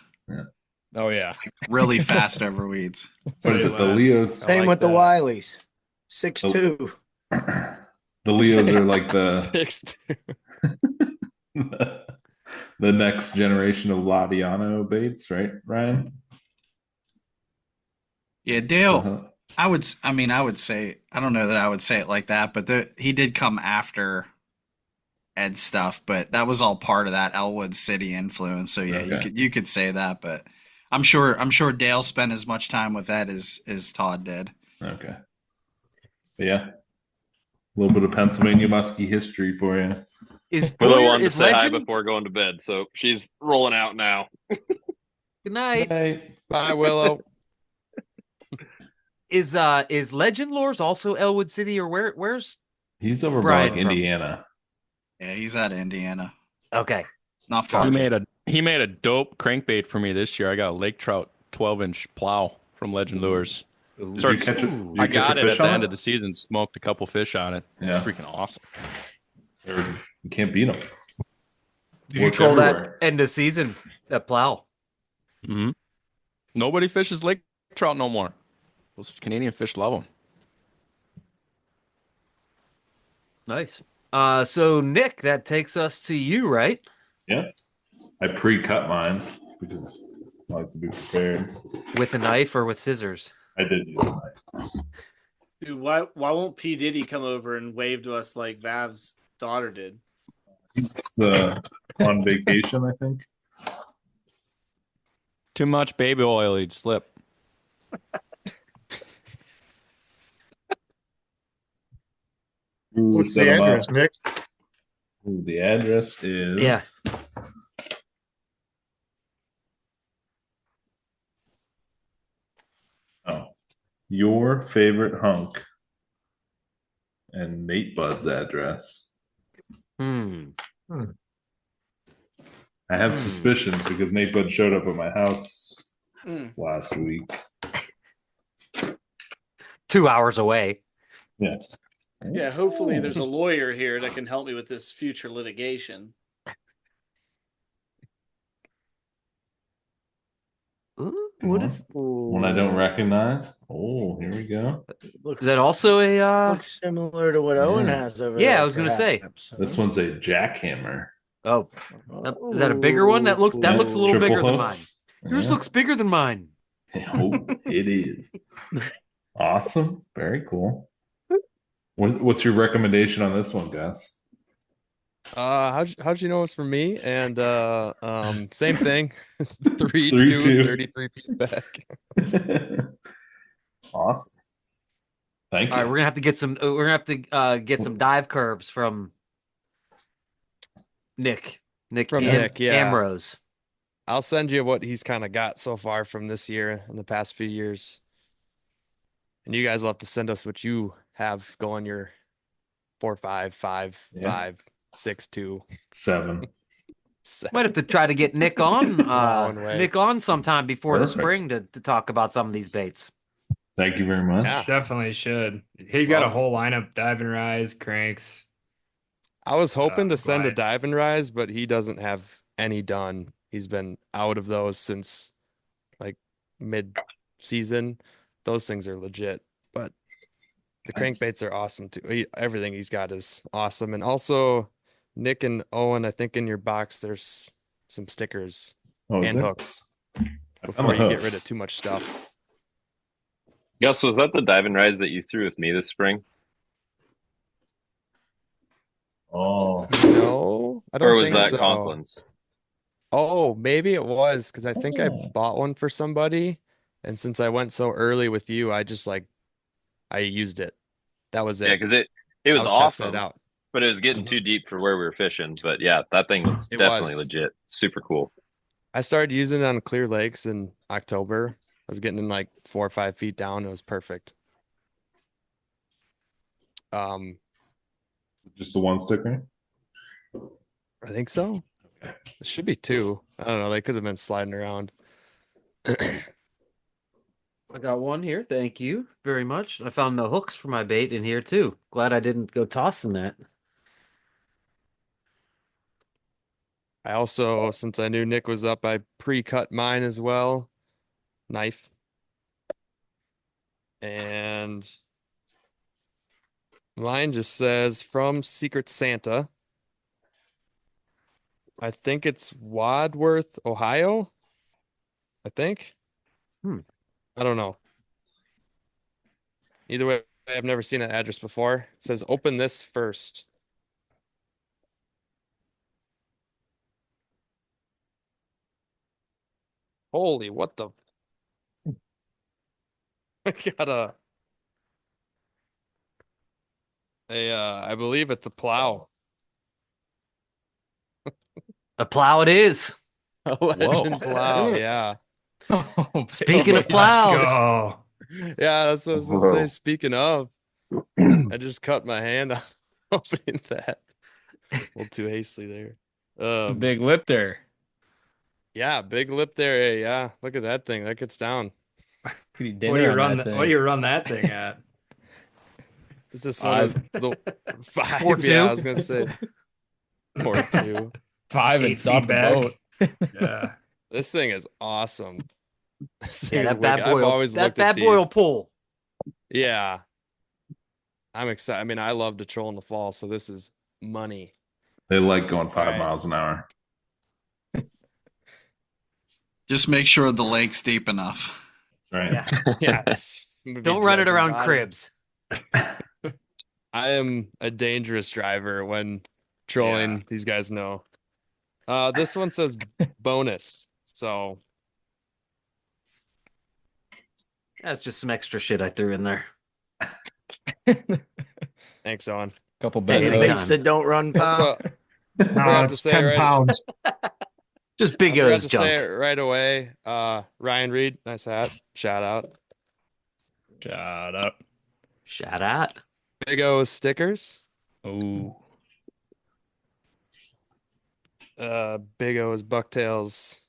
Speaker 3: Oh yeah.
Speaker 5: Really fast over weeds.
Speaker 7: What is it? The Leos.
Speaker 9: Same with the Wileys. 6'2".
Speaker 7: The Leos are like the
Speaker 1: 6'2".
Speaker 7: the next generation of Ladiano baits, right, Ryan?
Speaker 5: Yeah, Dale.
Speaker 7: Uh-huh.
Speaker 5: I would say, I don't know that I would say it like that, but he did come after Ed stuff, but that was all part of that Elwood City influence. So yeah,
Speaker 7: Okay.
Speaker 5: you could say that, but I'm sure Dale spent as much time with Ed as Todd did.
Speaker 7: Okay. But yeah. A little bit of Pennsylvania muskie history for you.
Speaker 4: Is
Speaker 10: Willow
Speaker 4: Boyer,
Speaker 10: wanted to
Speaker 4: is
Speaker 10: say hi
Speaker 4: Legend?
Speaker 10: before going to bed, so she's rolling out now.
Speaker 4: Good night.
Speaker 1: Bye, Willow.
Speaker 4: Is Legend Lures also Elwood City, or where's
Speaker 7: He's over by
Speaker 4: Brian
Speaker 7: like
Speaker 4: from?
Speaker 7: Indiana.
Speaker 5: Yeah, he's out of Indiana.
Speaker 4: Okay.
Speaker 5: Not far.
Speaker 11: He made a dope crankbait for me this year. I got a lake trout 12-inch plow from Legend Lures.
Speaker 7: Did you catch it? Did you
Speaker 11: I
Speaker 7: catch
Speaker 11: got
Speaker 7: a
Speaker 11: it
Speaker 7: fish
Speaker 11: at the
Speaker 7: on
Speaker 11: end
Speaker 7: it?
Speaker 11: of the season. Smoked a couple fish on it.
Speaker 7: Yeah.
Speaker 11: It's freaking awesome.
Speaker 7: You can't beat them.
Speaker 4: Did you troll that end of season, that plow?
Speaker 11: Mm-hmm. Nobody fishes lake trout no more. Those Canadian fish love them.
Speaker 4: Nice. So Nick, that takes us to you, right?
Speaker 7: Yeah. I pre-cut mine because I like to be prepared.
Speaker 4: With a knife or with scissors?
Speaker 7: I did use a knife.
Speaker 6: Dude, why won't P Diddy come over and wave to us like Vav's daughter did?
Speaker 7: He's on vacation, I think.
Speaker 11: Too much baby oil, he'd slip.
Speaker 8: What's the address, Nick?
Speaker 7: Ooh, the address is
Speaker 4: Yeah.
Speaker 7: Oh, your favorite hunk and Nate Bud's address.
Speaker 4: Hmm.
Speaker 7: I have suspicions because Nate Bud showed up at my house last week.
Speaker 4: 2 hours away.
Speaker 7: Yeah.
Speaker 6: Yeah, hopefully there's a lawyer here that can help me with this future litigation.
Speaker 4: What is?
Speaker 7: One I don't recognize. Oh, here we go.
Speaker 4: Is that also a?
Speaker 9: Looks similar to what Owen has over there.
Speaker 4: Yeah, I was gonna say.
Speaker 9: perhaps.
Speaker 7: This one's a jackhammer.
Speaker 4: Oh, is that a bigger one? That looks a little
Speaker 7: Triple
Speaker 4: bigger than mine.
Speaker 7: hooks.
Speaker 4: Yours
Speaker 7: Yeah.
Speaker 4: looks bigger than mine.
Speaker 7: Oh, it is. Awesome. Very cool. What's your recommendation on this one, Gus?
Speaker 1: How'd you know it's for me? And same thing. 3,
Speaker 7: 3,
Speaker 1: 2,
Speaker 7: 2.
Speaker 1: 33 feet back.
Speaker 7: Awesome. Thank you.
Speaker 4: All right, we're gonna have to get some. We're gonna have to get some dive curves from Nick
Speaker 1: From Nick, yeah.
Speaker 4: Amrose.
Speaker 1: I'll send you what he's kind of got so far from this year and the past few years. And you guys will have to send us what you have going your 4, 5, 5,
Speaker 7: Yeah.
Speaker 1: 5, 6, 2.
Speaker 7: 7.
Speaker 4: Might have to try to get Nick on Nick on sometime before
Speaker 7: Perfect.
Speaker 4: the spring to talk about some of these baits.
Speaker 7: Thank you very much.
Speaker 1: Yeah.
Speaker 13: Definitely should. He's got a whole lineup: dive and rise, cranks.
Speaker 1: I was hoping to send a
Speaker 13: glides.
Speaker 1: dive and rise, but he doesn't have any done. He's been out of those since like mid-season. Those things are legit, but the crankbaits are awesome too. Everything he's got is awesome. And also, Nick and Owen, I think in your box there's some stickers
Speaker 7: Oh, is
Speaker 1: and
Speaker 7: there?
Speaker 1: hooks before you get rid of too much stuff.
Speaker 10: Gus, was that the dive and rise that you threw with me this spring?
Speaker 7: Oh,
Speaker 1: No, I don't
Speaker 10: Or was
Speaker 1: think
Speaker 10: that
Speaker 1: so.
Speaker 10: Conklin's?
Speaker 1: Oh, maybe it was because I think I bought one for somebody, and since I went so early with you, I used it. That was it.
Speaker 10: Yeah, because it was
Speaker 1: I was testing
Speaker 10: awesome,
Speaker 1: it out.
Speaker 10: but it was getting too deep for where we were fishing. But yeah, that thing was
Speaker 1: It
Speaker 10: definitely
Speaker 1: was.
Speaker 10: legit. Super cool.
Speaker 1: I started using it on clear lakes in October. I was getting in like 4 or 5 feet down. It was perfect.
Speaker 7: just the one sticker?
Speaker 1: I think so. It should be 2. I don't know. They could have been sliding around.
Speaker 4: I got one here. Thank you very much. I found no hooks for my bait in here too. Glad I didn't go tossing that.
Speaker 1: I also, since I knew Nick was up, I pre-cut mine as well. Knife. And mine just says from Secret Santa. I think it's Wadsworth, Ohio. I think. I don't know. Either way, I've never seen that address before. It says open this first. Holy, what the? I got I believe it's a plow.
Speaker 4: A plow it is.
Speaker 1: A legend plow, yeah.
Speaker 4: Speaking of
Speaker 13: Let's
Speaker 4: plows,
Speaker 13: go.
Speaker 1: Yeah, that's what I was gonna say. Speaking of, I just cut my hand off opening that. A little too hastily there.
Speaker 3: Big lip there.
Speaker 1: Yeah, big lip there. Hey, yeah, look at that thing. That gets down.
Speaker 13: What do you run that thing at?
Speaker 1: Is this one of the 5?
Speaker 4: Or
Speaker 1: Yeah,
Speaker 4: 2?
Speaker 1: I was gonna say. Or 2.
Speaker 3: 5 and
Speaker 13: 8
Speaker 3: stop
Speaker 13: feet
Speaker 3: the
Speaker 13: back.
Speaker 3: boat.
Speaker 1: Yeah. This thing is awesome. This thing
Speaker 4: yeah,
Speaker 1: is
Speaker 4: that bad
Speaker 1: wicked.
Speaker 4: boy.
Speaker 1: I've always
Speaker 4: That
Speaker 1: looked at
Speaker 4: bad boy will
Speaker 1: these.
Speaker 4: pull.
Speaker 1: Yeah. I'm excited. I mean, I love to troll in the fall, so this is money.
Speaker 7: They like going 5
Speaker 1: Right.
Speaker 7: miles an hour.
Speaker 5: Just make sure the lake's deep enough.
Speaker 7: Right.
Speaker 1: Yeah.
Speaker 4: Don't run it around cribs.
Speaker 1: I am a dangerous driver when trolling. These guys know. This one says bonus. So
Speaker 4: That's just some extra shit I threw in there.
Speaker 1: thanks, Owen.
Speaker 3: Couple
Speaker 4: Hey,
Speaker 3: bad
Speaker 4: anytime.
Speaker 9: Baits that don't run
Speaker 1: Also,
Speaker 9: pound.
Speaker 8: No,
Speaker 1: forgot to
Speaker 8: it's
Speaker 1: say
Speaker 8: 10
Speaker 1: right-
Speaker 8: pounds.
Speaker 4: Just big
Speaker 1: I forgot
Speaker 4: O's
Speaker 1: to
Speaker 4: junk.
Speaker 1: say it right away. Ryan Reed, nice hat. Shout out.
Speaker 3: Shut up.
Speaker 4: Shout out.
Speaker 1: Big O stickers.
Speaker 3: Oh.
Speaker 1: Big O's Bucktails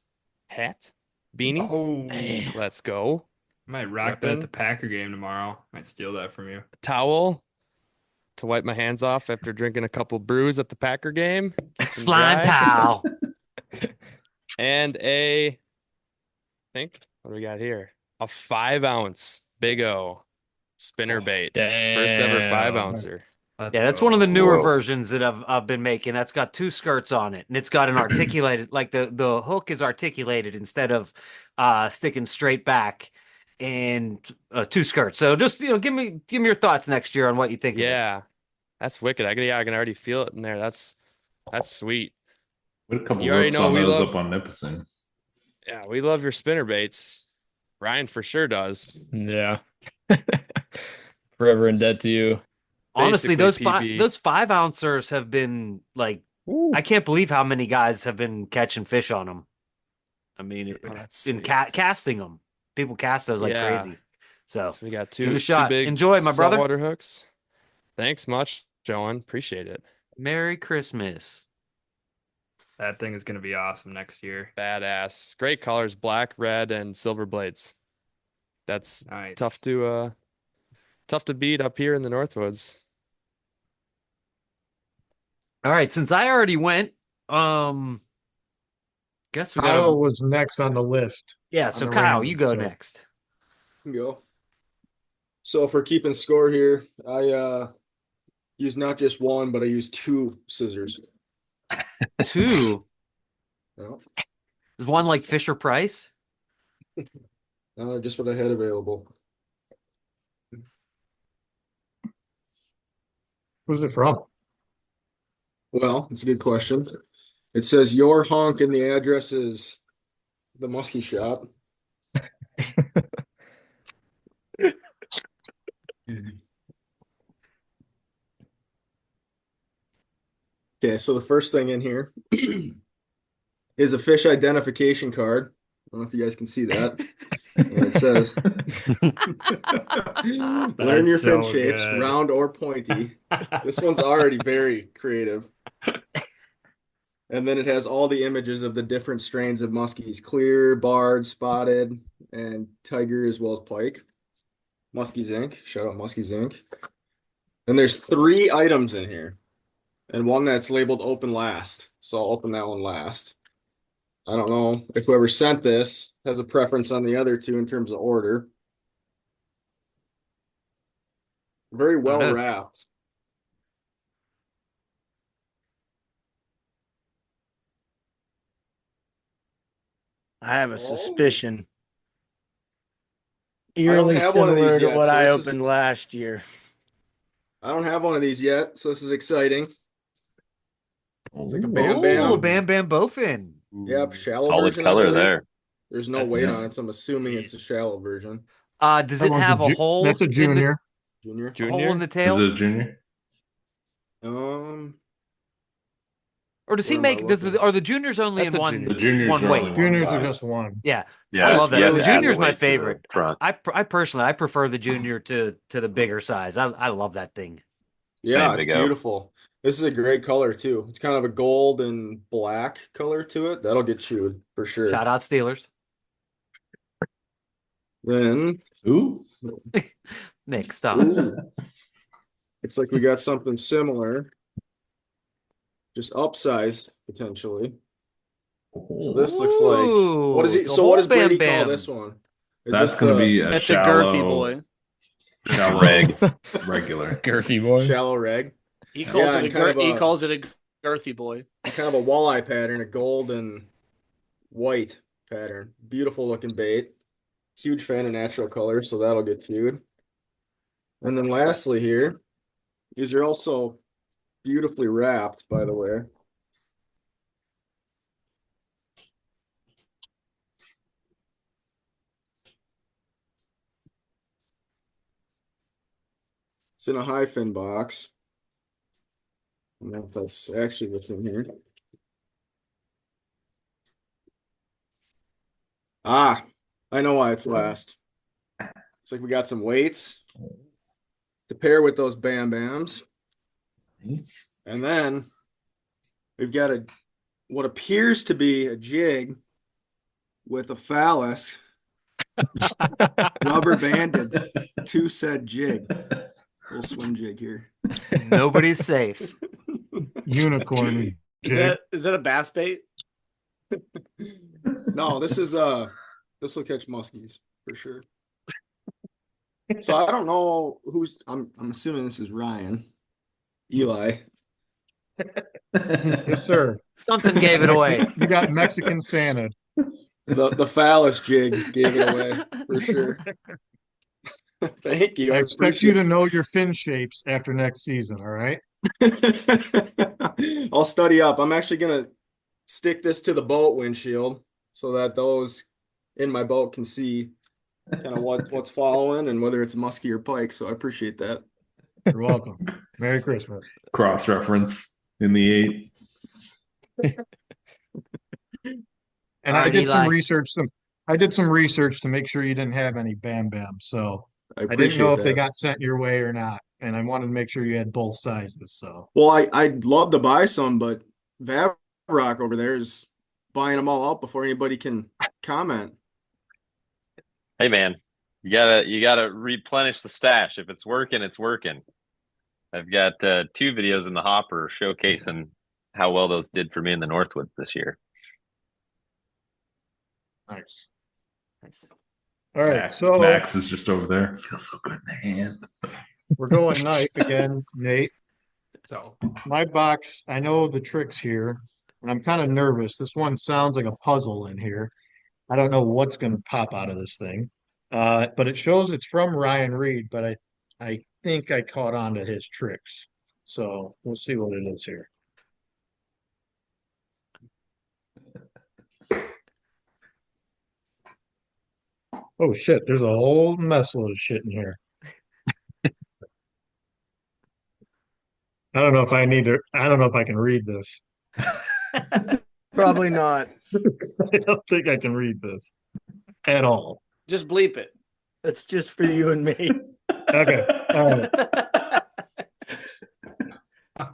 Speaker 1: hat. Beanies.
Speaker 13: Oh,
Speaker 1: Let's go.
Speaker 13: might rock that at
Speaker 1: Weapon.
Speaker 13: the Packer game tomorrow. Might steal that from you.
Speaker 1: Towel to wipe my hands off after drinking a couple brews at the Packer game. Keep them
Speaker 4: Slime
Speaker 1: dry.
Speaker 4: towel.
Speaker 1: And I think, what do we got here? A 5-ounce Big O spinner bait. First ever 5-ouncer.
Speaker 4: Yeah, that's one of the newer
Speaker 14: Whoa.
Speaker 4: versions that I've been making. That's got 2 skirts on it, and it's got an articulated, like the hook is articulated instead of sticking straight back, and 2 skirts. So just give me your thoughts next year on what you think. of it.
Speaker 1: Yeah, that's wicked. I can already feel it in there. That's sweet.
Speaker 7: Put a couple
Speaker 1: You already
Speaker 7: rips
Speaker 1: know
Speaker 7: on
Speaker 1: we
Speaker 7: those
Speaker 1: love-
Speaker 7: up on Nipissing.
Speaker 1: Yeah, we love your spinner baits. Ryan for sure does.
Speaker 3: Yeah. Forever in debt to you.
Speaker 4: Honestly,
Speaker 1: Basically
Speaker 4: those
Speaker 1: PB.
Speaker 4: those 5-ouncers have been like I can't believe how many guys have been catching fish on them. I mean,
Speaker 1: that's
Speaker 4: in casting them, people cast those like
Speaker 1: Yeah.
Speaker 4: crazy. So
Speaker 1: we got
Speaker 4: give it
Speaker 1: two
Speaker 4: a shot.
Speaker 1: big
Speaker 4: Enjoy, my brother.
Speaker 1: saltwater hooks. Thanks much, Joan. Appreciate it.
Speaker 4: Merry Christmas.
Speaker 13: That thing is going to be awesome next year.
Speaker 1: Badass. Great colors, black, red, and silver blades. That's
Speaker 13: Nice.
Speaker 1: tough to beat up here in the Northwoods.
Speaker 4: All right, since I already went, guess we got
Speaker 8: Kyle was next on the list.
Speaker 4: Yeah,
Speaker 8: on
Speaker 4: so
Speaker 8: the
Speaker 4: Kyle,
Speaker 8: random,
Speaker 4: you go
Speaker 8: so-
Speaker 4: next.
Speaker 12: Go. So if we're keeping score here, I use not just one, but I use 2 scissors.
Speaker 4: 2.
Speaker 12: No,
Speaker 4: Is one like Fisher Price?
Speaker 12: just what I had available.
Speaker 8: Who's it from?
Speaker 12: Well, it's a good question. It says your honk and the address is the Musky shop. Okay, so the first thing in here is a fish identification card. I don't know if you guys can see that. And it says, learn your fin
Speaker 13: so
Speaker 12: shapes,
Speaker 13: good.
Speaker 12: round or pointy. This one's already very creative. And then it has all the images of the different strains of muskies: clear, barred, spotted, and tiger, as well as pike. Muskies Inc. Shout out Muskies Inc. And there's 3 items in here, and one that's labeled open last. So I'll open that one last. I don't know if whoever sent this has a preference on the other 2 in terms of order. Very well wrapped.
Speaker 9: I have a suspicion.
Speaker 12: don't
Speaker 9: Eerily
Speaker 12: have one of these
Speaker 9: similar to
Speaker 12: yet,
Speaker 9: what
Speaker 12: so
Speaker 9: I
Speaker 12: this is-
Speaker 9: opened last year.
Speaker 12: I don't have one of these yet, so this is exciting. It's like a
Speaker 4: Oh,
Speaker 12: Bam Bam.
Speaker 4: Bam Bam Bowfin.
Speaker 12: Yep, shallow
Speaker 10: Solid
Speaker 12: version. I
Speaker 10: color
Speaker 12: believe.
Speaker 10: there.
Speaker 12: There's no
Speaker 13: That's-
Speaker 12: weight on it, so I'm assuming it's a shallow version.
Speaker 4: Does
Speaker 8: That
Speaker 4: it
Speaker 8: one's
Speaker 4: have a
Speaker 8: ju-
Speaker 4: hole?
Speaker 8: That's a
Speaker 4: in the-
Speaker 8: junior.
Speaker 12: Junior.
Speaker 4: a hole in the
Speaker 7: Is
Speaker 4: tail?
Speaker 7: it a junior?
Speaker 4: Or does he
Speaker 12: Where am I
Speaker 4: make?
Speaker 12: looking?
Speaker 4: Are the juniors only
Speaker 1: That's
Speaker 4: in
Speaker 1: a
Speaker 4: one?
Speaker 1: junior.
Speaker 7: The juniors
Speaker 4: one
Speaker 7: are
Speaker 4: weight.
Speaker 7: only one
Speaker 8: Juniors
Speaker 7: size.
Speaker 8: are just one.
Speaker 4: Yeah,
Speaker 10: Yeah,
Speaker 4: I love that.
Speaker 10: you have
Speaker 4: The
Speaker 10: to add
Speaker 4: junior's my
Speaker 10: weight to the
Speaker 4: favorite.
Speaker 10: front.
Speaker 4: I personally I prefer the junior to the bigger size. I love that thing.
Speaker 12: Yeah,
Speaker 10: Same
Speaker 12: it's
Speaker 10: Big O.
Speaker 12: beautiful. This is a great color too. It's kind of a gold and black color to it. That'll get chewed for sure.
Speaker 4: Shout out Steelers.
Speaker 12: Then
Speaker 7: Ooh.
Speaker 4: Nick, stop.
Speaker 12: looks like we got something similar, just upsized potentially. So this looks like, what is
Speaker 4: Ooh,
Speaker 12: it?
Speaker 4: the
Speaker 12: So what does
Speaker 4: whole Bam
Speaker 12: Brady call
Speaker 4: Bam.
Speaker 12: this one? Is
Speaker 7: That's
Speaker 12: this
Speaker 7: going to
Speaker 12: the
Speaker 7: be a
Speaker 6: That's
Speaker 7: shallow,
Speaker 6: a girthy boy.
Speaker 7: shallow
Speaker 10: Reg.
Speaker 7: regular.
Speaker 3: Girthy boy.
Speaker 12: shallow reg?
Speaker 6: He calls
Speaker 12: Yeah,
Speaker 6: it a
Speaker 12: and kind of
Speaker 6: he
Speaker 12: a-
Speaker 6: calls it a girthy boy.
Speaker 12: Kind of a walleye pattern, a gold and white pattern. Beautiful looking bait. Huge fan of natural colors, so that'll get chewed. And then lastly here, these are also beautifully wrapped, by the way. It's in a high fin box. I don't know if that's actually what's in here. Ah, I know why it's last. It's like we got some weights to pair with those Bam Bams.
Speaker 7: Nice.
Speaker 12: And then we've got what appears to be a jig with a phallus rubber banded to said jig. Little swim jig here.
Speaker 4: Nobody's safe.
Speaker 8: Unicorn.
Speaker 6: Is that a bass bait?
Speaker 12: No, this will catch muskies for sure. So I don't know who's I'm assuming this is Ryan. Eli.
Speaker 8: Yes, sir.
Speaker 4: Something gave it away.
Speaker 8: You got Mexican Santa.
Speaker 12: The phallus jig gave it away for sure. Thank you.
Speaker 8: I expect you to know your fin shapes after next season, all right?
Speaker 12: I'll study up. I'm actually gonna stick this to the boat windshield so that those in my boat can see kind of what's following and whether it's musky or pike. So I appreciate that.
Speaker 8: You're welcome. Merry Christmas.
Speaker 7: Cross reference in the 8.
Speaker 8: And I did some research. I did some research to make sure you didn't have any Bam Bam. So I didn't know if they got sent your way or not, and I wanted to make sure you had both sizes. So
Speaker 12: Well, I'd love to buy some, but Vavroch over there is buying them all out before anybody can comment.
Speaker 10: Hey man, you gotta replenish the stash. If it's working, it's working. I've got 2 videos in the hopper showcasing how well those did for me in the Northwoods this year.
Speaker 8: nice. All right, so
Speaker 7: Max is just over there. Feels so good in the hand.
Speaker 8: we're going knife again, Nate. So my box, I know the tricks here, and I'm kind of nervous. This one sounds like a puzzle in here. I don't know what's going to pop out of this thing. But it shows it's from Ryan Reed, but I think I caught on to his tricks. So we'll see what it is here. Oh shit, there's a whole mess load of shit in here. I don't know if I can read this.
Speaker 9: Probably not.
Speaker 8: I don't think I can read this at all.
Speaker 6: Just bleep it.
Speaker 9: That's just for you and me.
Speaker 8: Okay. All right.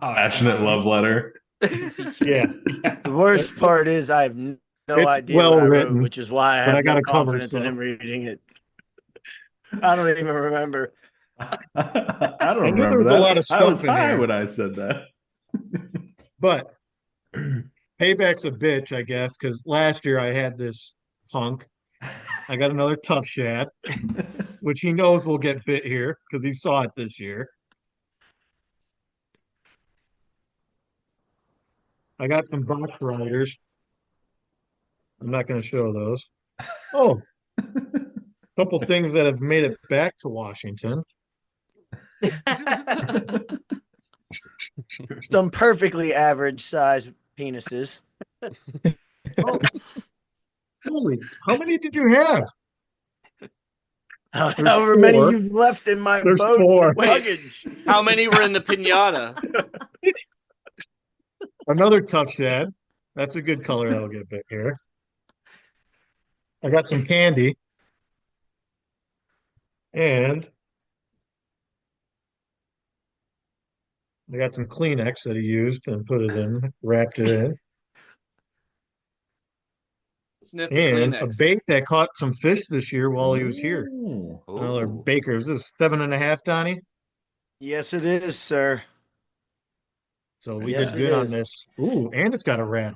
Speaker 7: Passionate love letter.
Speaker 8: Yeah.
Speaker 9: The worst part is I have no
Speaker 8: It's
Speaker 9: idea
Speaker 8: well
Speaker 9: what I wrote,
Speaker 8: written,
Speaker 9: which is why I
Speaker 8: but I
Speaker 9: have
Speaker 8: got
Speaker 9: no
Speaker 8: it covered,
Speaker 9: confidence in
Speaker 8: so.
Speaker 9: him reading it. I don't even remember.
Speaker 7: I don't
Speaker 8: I knew
Speaker 7: remember
Speaker 8: there was
Speaker 7: that.
Speaker 8: a lot of
Speaker 7: I was
Speaker 8: stuff in
Speaker 7: high
Speaker 8: here.
Speaker 7: when I said that.
Speaker 8: But payback's a bitch, I guess, because last year I had this hunk. I got another tough shad, which he knows will get bit here because he saw it this year. I got some box riders. I'm not going to show those. Oh, a couple things that have made it back to Washington.
Speaker 9: Some perfectly average size penises.
Speaker 8: Oh, holy, how many did you have?
Speaker 9: However many you've left in my
Speaker 8: There's
Speaker 9: boat
Speaker 8: 4.
Speaker 9: luggage.
Speaker 6: How many were in the pinata?
Speaker 8: Another tough shad. That's a good color that'll get bit here. I got some candy. And I got some Kleenex that he used and put it in, wrapped it in.
Speaker 6: Sniff the
Speaker 8: And a
Speaker 6: Kleenex.
Speaker 8: bait that caught some fish this year while he was here.
Speaker 11: Ooh.
Speaker 8: Another baker. Is this 7.5, Donnie?
Speaker 9: Yes, it is, sir.
Speaker 8: So we
Speaker 9: Yes,
Speaker 8: did
Speaker 9: it
Speaker 8: good on
Speaker 9: is.
Speaker 8: this. Ooh, and it's got a rat.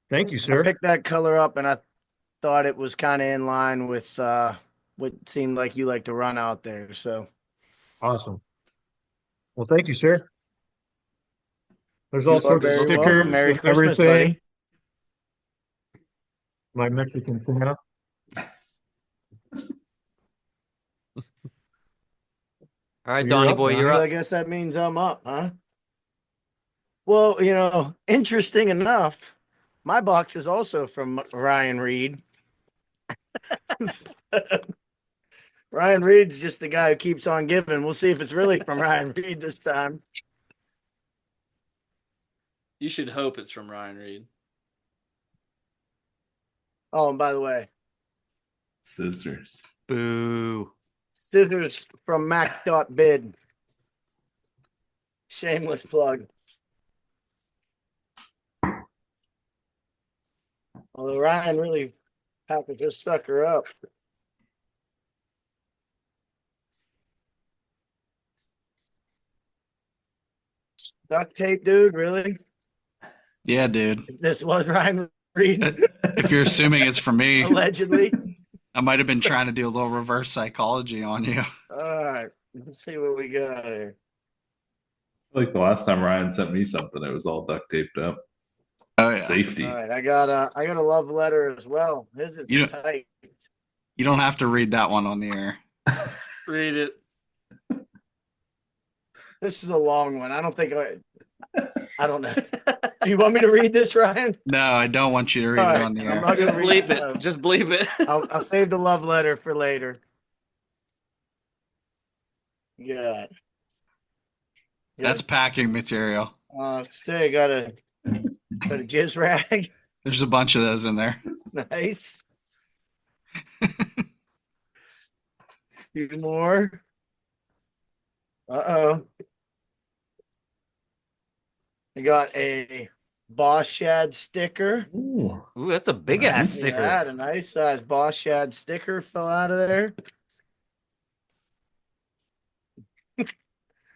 Speaker 8: Thank you,
Speaker 9: I
Speaker 8: sir.
Speaker 9: picked that color up and I thought it was kind of in line with what seemed like you like to run out there. So
Speaker 8: Awesome. Well, thank you, sir. There's
Speaker 9: You
Speaker 8: all
Speaker 9: are
Speaker 8: sorts of
Speaker 9: very welcome.
Speaker 8: stickers
Speaker 9: Merry
Speaker 8: and
Speaker 9: Christmas,
Speaker 8: everything.
Speaker 9: buddy.
Speaker 8: My Mexican Santa.
Speaker 4: All right,
Speaker 8: You're
Speaker 4: Donnie
Speaker 8: up,
Speaker 4: boy, you're
Speaker 9: Well,
Speaker 4: up.
Speaker 9: I guess that means I'm up, huh? Well, interesting enough, my box is also from Ryan Reed. Ryan Reed's just the guy who keeps on giving. We'll see if it's really from Ryan Reed this time.
Speaker 6: You should hope it's from Ryan Reed.
Speaker 9: Oh, and by the way,
Speaker 7: Scissors.
Speaker 4: Boo.
Speaker 9: scissors from Mac.bid. Shameless plug. Although Ryan really packaged this sucker up. Duct tape, dude, really?
Speaker 5: Yeah, dude.
Speaker 9: This was Ryan Reed,
Speaker 5: If you're assuming it's for me,
Speaker 9: allegedly.
Speaker 5: I might have been trying to do a little reverse psychology on you.
Speaker 9: All right, let's see what we got here.
Speaker 7: Like the last time Ryan sent me something, it was all duct taped up.
Speaker 5: Oh yeah.
Speaker 7: Safety.
Speaker 9: All right, I got a love letter as well. His is
Speaker 5: You-
Speaker 9: tight.
Speaker 5: You don't have to read that one on the air.
Speaker 6: Read it.
Speaker 9: This is a long one. I don't know. Do you want me to read this, Ryan?
Speaker 5: No, I don't want you to read
Speaker 9: All
Speaker 5: it
Speaker 9: right,
Speaker 5: on the
Speaker 9: I'm
Speaker 5: air.
Speaker 9: not
Speaker 6: Just
Speaker 9: gonna read
Speaker 6: bleep it. Just bleep it.
Speaker 9: I'll save the love letter for later. Yeah.
Speaker 5: That's packing material.
Speaker 9: Say, got a jizz rag.
Speaker 5: There's a bunch of those in there.
Speaker 9: Nice. Few more. Uh-oh. I got a Boss Shad sticker.
Speaker 7: Ooh,
Speaker 4: that's a big ass sticker.
Speaker 9: Yeah, a nice size Boss Shad sticker fell out of there.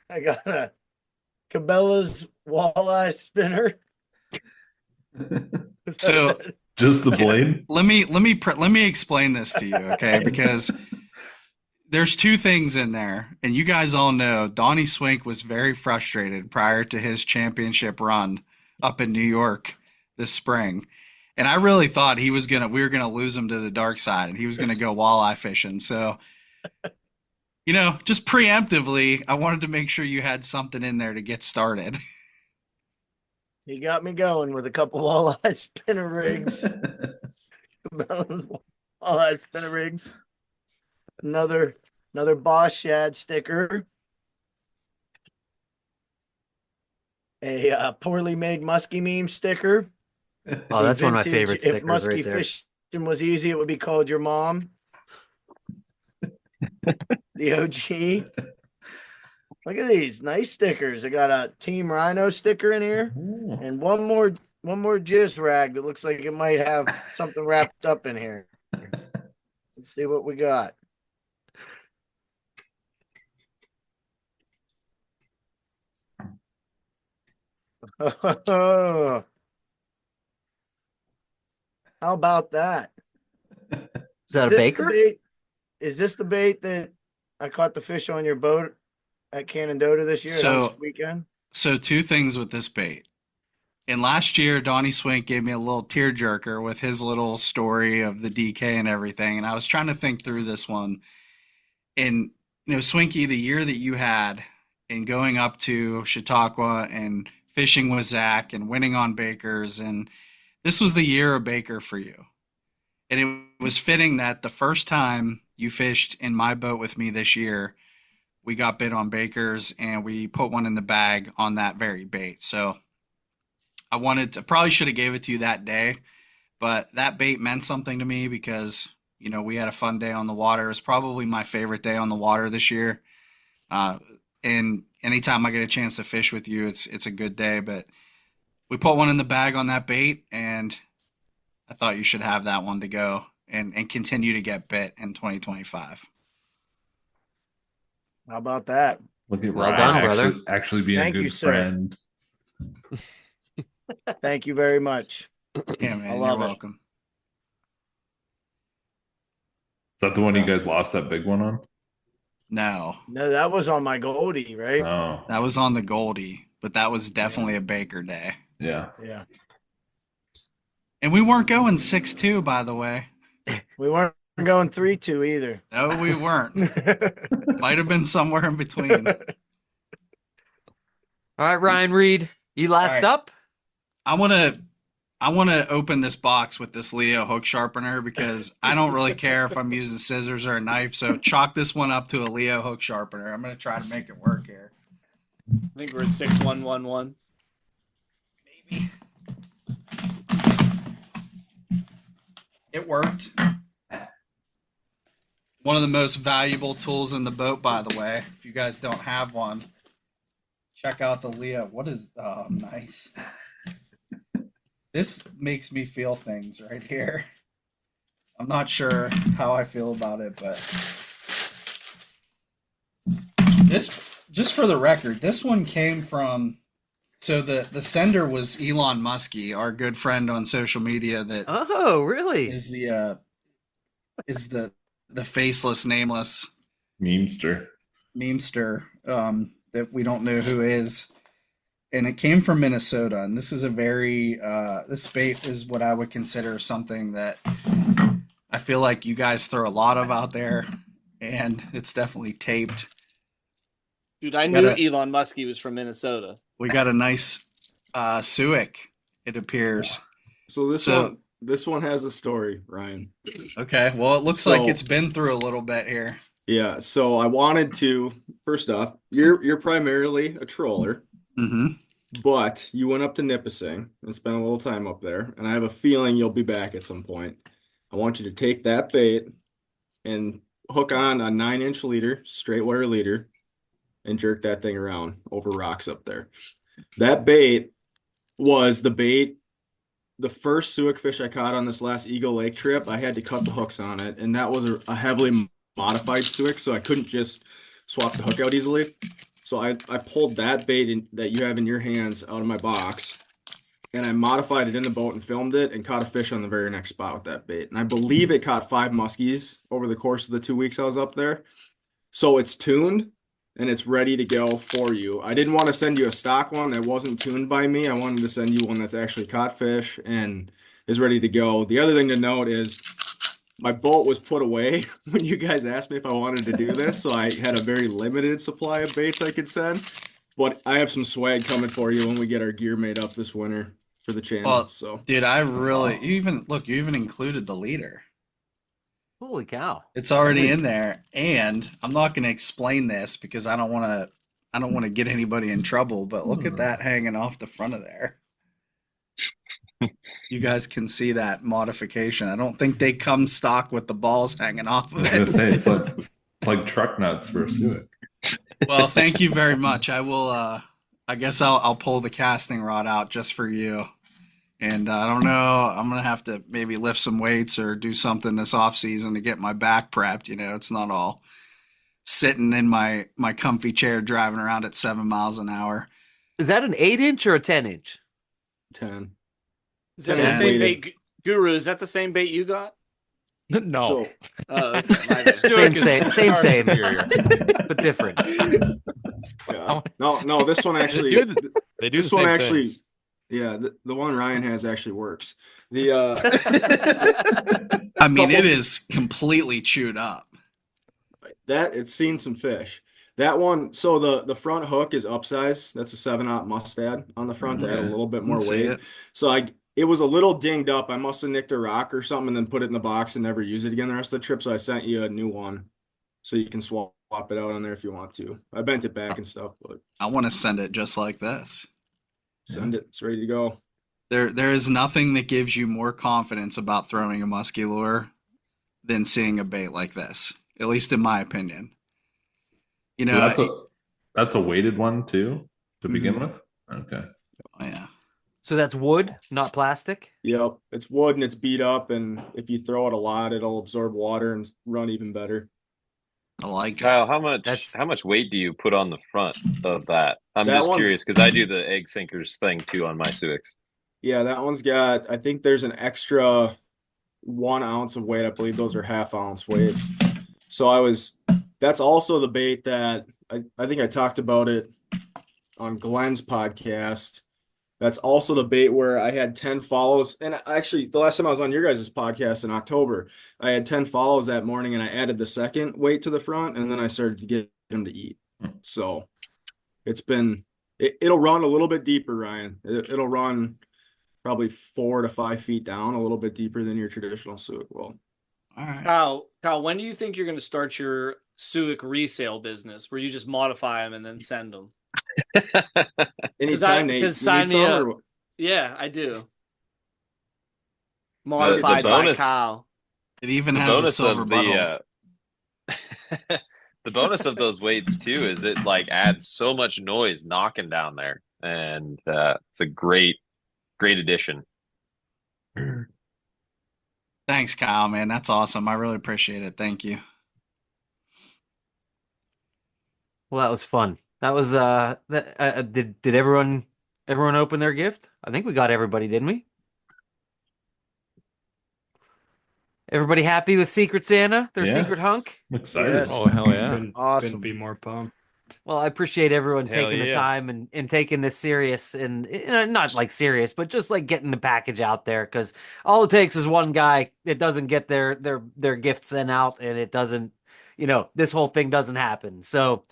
Speaker 9: I got a Cabela's walleye spinner.
Speaker 5: So
Speaker 7: just the blade?
Speaker 5: Let me explain this to you, okay? Because there's two things in there, and you guys all know Donnie Swink was very frustrated prior to his championship run up in New York this spring. And I really thought we were gonna lose him to the dark side and he was gonna go walleye fishing. So just preemptively, I wanted to make sure you had something in there to get started.
Speaker 9: He got me going with a couple walleye spinner rigs. Walleye spinner rigs. Another Boss Shad sticker. A poorly made Musky meme sticker.
Speaker 4: Oh, that's one of my favorite stickers.
Speaker 9: If Musky
Speaker 4: right there.
Speaker 9: fishing was easy, it would be called Your Mom. The OG. Look at these nice stickers. I got a Team Rhino sticker in here, and one more jizz rag that looks like it might have something wrapped up in here. Let's see what we got. How about that?
Speaker 4: Is that a baker?
Speaker 9: Is this the bait that I caught the fish on your boat at Canandota this year? Last weekend?
Speaker 5: So two things with this bait. And last year, Donnie Swink gave me a little tearjerker with his little story of the DK and everything. And I was trying to think through this one. And, Swinky, the year that you had in going up to Chautauqua and fishing with Zach and winning on Bakers, and this was the year of Baker for you. And it was fitting that the first time you fished in my boat with me this year, we got bit on Bakers and we put one in the bag on that very bait. So I probably should have gave it to you that day, but that bait meant something to me because, we had a fun day on the water. It was probably my favorite day on the water this year. And anytime I get a chance to fish with you, it's a good day, but we put one in the bag on that bait, and I thought you should have that one to go and continue to get bit in 2025.
Speaker 9: How about that?
Speaker 7: Look at
Speaker 4: Well
Speaker 7: Ryan
Speaker 4: done, brother.
Speaker 7: actually being
Speaker 9: Thank
Speaker 7: a
Speaker 9: you,
Speaker 7: good
Speaker 9: sir.
Speaker 7: friend.
Speaker 9: Thank you very much.
Speaker 5: Yeah, man,
Speaker 9: I
Speaker 5: you're
Speaker 9: love it.
Speaker 5: welcome.
Speaker 7: Is that the one you guys lost that big one on?
Speaker 5: No,
Speaker 9: No, that was on my Goldie, right?
Speaker 7: Oh,
Speaker 5: that was on the Goldie, but that was definitely a Baker day.
Speaker 7: yeah.
Speaker 9: Yeah.
Speaker 5: And we weren't going 6-2, by the way.
Speaker 9: We weren't going 3-2 either.
Speaker 5: No, we weren't. Might have been somewhere in between.
Speaker 4: All right, Ryan Reed, you last
Speaker 5: All right.
Speaker 4: up?
Speaker 5: I want to open this box with this Leo hook sharpener because I don't really care if I'm using scissors or a knife. So chalk this one up to a Leo hook sharpener. I'm going to try to make it work here.
Speaker 6: I think we're at 6111.
Speaker 5: Maybe. It worked. One of the most valuable tools in the boat, by the way. If you guys don't have one, check out the Leo. Oh, nice. This makes me feel things right here. I'm not sure how I feel about it, but this, just for the record, this one came from, so the sender was Elon Musky, our good friend on social media that
Speaker 4: Oh, really?
Speaker 5: is the faceless, nameless
Speaker 7: Memester.
Speaker 5: that we don't know who is. And it came from Minnesota. And this is a very, this bait is what I would consider something that I feel like you guys throw a lot of out there. And it's definitely taped.
Speaker 6: Dude, I knew Elon Musky was from Minnesota.
Speaker 5: We got a nice Suic, it appears.
Speaker 12: So this one has a story, Ryan.
Speaker 5: Okay. Well, it looks like it's been through a little bit here.
Speaker 12: Yeah. So I wanted to, first off, you're primarily a troller.
Speaker 5: Mm-hmm.
Speaker 12: but you went up to Nipissing and spent a little time up there, and I have a feeling you'll be back at some point. I want you to take that bait and hook on a 9-inch leader, straight wire leader, and jerk that thing around over rocks up there. That bait was the bait. The first Suic fish I caught on this last Eagle Lake trip, I had to cut the hooks on it, and that was a heavily modified Suic, so I couldn't just swap the hook out easily. So I pulled that bait that you have in your hands out of my box, and I modified it in the boat and filmed it and caught a fish on the very next spot with that bait. And I believe it caught 5 muskies over the course of the 2 weeks I was up there. So it's tuned and it's ready to go for you. I didn't want to send you a stock one that wasn't tuned by me. I wanted to send you one that's actually caught fish and is ready to go. The other thing to note is my boat was put away when you guys asked me if I wanted to do this. So I had a very limited supply of baits I could send. But I have some swag coming for you when we get our gear made up this winter for the channel.
Speaker 5: Well,
Speaker 12: so,
Speaker 5: dude, I really
Speaker 12: awesome.
Speaker 5: you even included the leader.
Speaker 4: Holy cow!
Speaker 5: It's already in there, and I'm not going to explain this because I don't want to get anybody in trouble. But look at that hanging off the front of there. You guys can see that modification. I don't think they come stock with the balls hanging off of
Speaker 7: I was gonna
Speaker 5: it.
Speaker 7: say it's like truck nuts for a Suic.
Speaker 5: Well, thank you very much. I will. I guess I'll pull the casting rod out just for you. And I don't know. I'm gonna have to maybe lift some weights or do something this off season to get my back prepped. You know, it's not all sitting in my comfy chair driving around at 7 miles an hour.
Speaker 4: Is that an 8-inch or a 10-inch?
Speaker 12: 10.
Speaker 6: Is that the same bait, Guru? Is that the same bait you got?
Speaker 3: No.
Speaker 12: So,
Speaker 6: Okay.
Speaker 4: Same, but different.
Speaker 12: yeah. No, this one actually.
Speaker 1: They do
Speaker 12: this
Speaker 1: the
Speaker 12: one
Speaker 1: same
Speaker 12: actually.
Speaker 1: things.
Speaker 12: Yeah, the one Ryan has actually works. The
Speaker 5: I mean, it is completely chewed up.
Speaker 12: that it's seen some fish. That one, so the front hook is upsized. That's a 7/0 mustad on the front to add a little bit more
Speaker 5: Let's see
Speaker 12: weight.
Speaker 5: it.
Speaker 12: So it was a little dinged up. I must have nicked a rock or something and then put it in the box and never use it again the rest of the trip. So I sent you a new one, so you can swap it out on there if you want to. I bent it back and stuff, but
Speaker 5: I want to send it just like this.
Speaker 12: send it. It's ready to go.
Speaker 5: There is nothing that gives you more confidence about throwing a musky lure than seeing a bait like this. At least in my opinion. You know,
Speaker 7: So that's a weighted one too to begin
Speaker 12: Mhm.
Speaker 7: with. Okay.
Speaker 5: oh, yeah.
Speaker 4: So that's wood, not plastic.
Speaker 12: Yep, it's wood and it's beat up, and if you throw it a lot, it'll absorb water and run even better.
Speaker 5: I like it.
Speaker 10: Kyle, how much weight do you put on the front of that? I'm
Speaker 12: That
Speaker 10: just
Speaker 12: one's-
Speaker 10: curious because I do the egg sinkers thing too on my Suics.
Speaker 12: Yeah, that one's got, I think there's an extra 1 ounce of weight. I believe those are 1/2 ounce weights. So that's also the bait that I think I talked about it on Glenn's podcast. That's also the bait where I had 10 follows. And actually, the last time I was on your guys' podcast in October, I had 10 follows that morning and I added the second weight to the front and then I started to get him to eat. So it'll run a little bit deeper, Ryan. It'll run probably 4 to 5 feet down, a little bit deeper than your traditional Suic will.
Speaker 5: All right.
Speaker 6: Kyle, when do you think you're going to start your Suic resale business where you just modify them and then send them?
Speaker 12: Anytime, Nate. You need some or-
Speaker 6: Yeah, I do. Modified by
Speaker 10: bonus-
Speaker 6: Kyle.
Speaker 5: It even
Speaker 10: The
Speaker 5: has a
Speaker 10: bonus
Speaker 5: silver
Speaker 10: of
Speaker 5: bottle.
Speaker 10: the bonus of those weights too is it like adds so much noise knocking down there, and it's a great addition.
Speaker 5: Thanks, Kyle, man. That's awesome. I really appreciate it. Thank you.
Speaker 4: Well, that was fun. That was did everyone open their gift? I think we got everybody, didn't we? Everybody happy with Secret Santa, their
Speaker 7: Yeah.
Speaker 4: secret hunk?
Speaker 7: I'm excited.
Speaker 9: Yes.
Speaker 11: Oh, hell yeah.
Speaker 3: Couldn't
Speaker 9: Awesome.
Speaker 3: be more pumped.
Speaker 4: Well, I appreciate everyone
Speaker 1: Hell
Speaker 4: taking the
Speaker 1: yeah.
Speaker 4: time and taking this serious and not like serious, but just like getting the package out there, because all it takes is one guy that doesn't get their gift sent out, and it doesn't, this whole thing doesn't happen. So,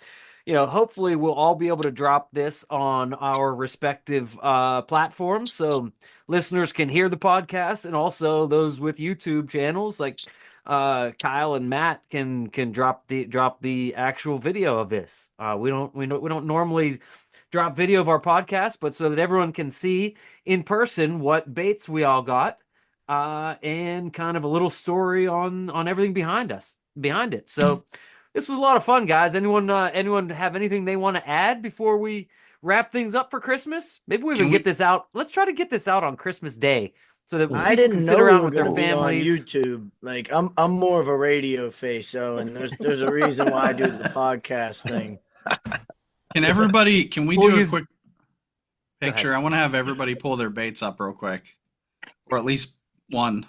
Speaker 4: hopefully we'll all be able to drop this on our respective platforms, so listeners can hear the podcast, and also those with YouTube channels like Kyle and Matt can drop the actual video of this. We don't normally drop video of our podcast, but so that everyone can see in person what baits we all got, and kind of a little story on everything behind it. So this was a lot of fun, guys. Anyone have anything they want to add before we wrap things up for Christmas? Maybe we can get this out. Let's try to get this out on Christmas Day so that
Speaker 9: I
Speaker 4: people
Speaker 9: didn't
Speaker 4: can
Speaker 9: know
Speaker 4: sit
Speaker 9: we
Speaker 4: around
Speaker 9: were
Speaker 4: with their
Speaker 9: going to be on
Speaker 4: families.
Speaker 9: YouTube. Like I'm more of a radio face, so and there's a reason why I do the podcast thing.
Speaker 5: Can we do a quick picture?
Speaker 4: ahead.
Speaker 5: I want to have everybody pull their baits up real quick, or at least one.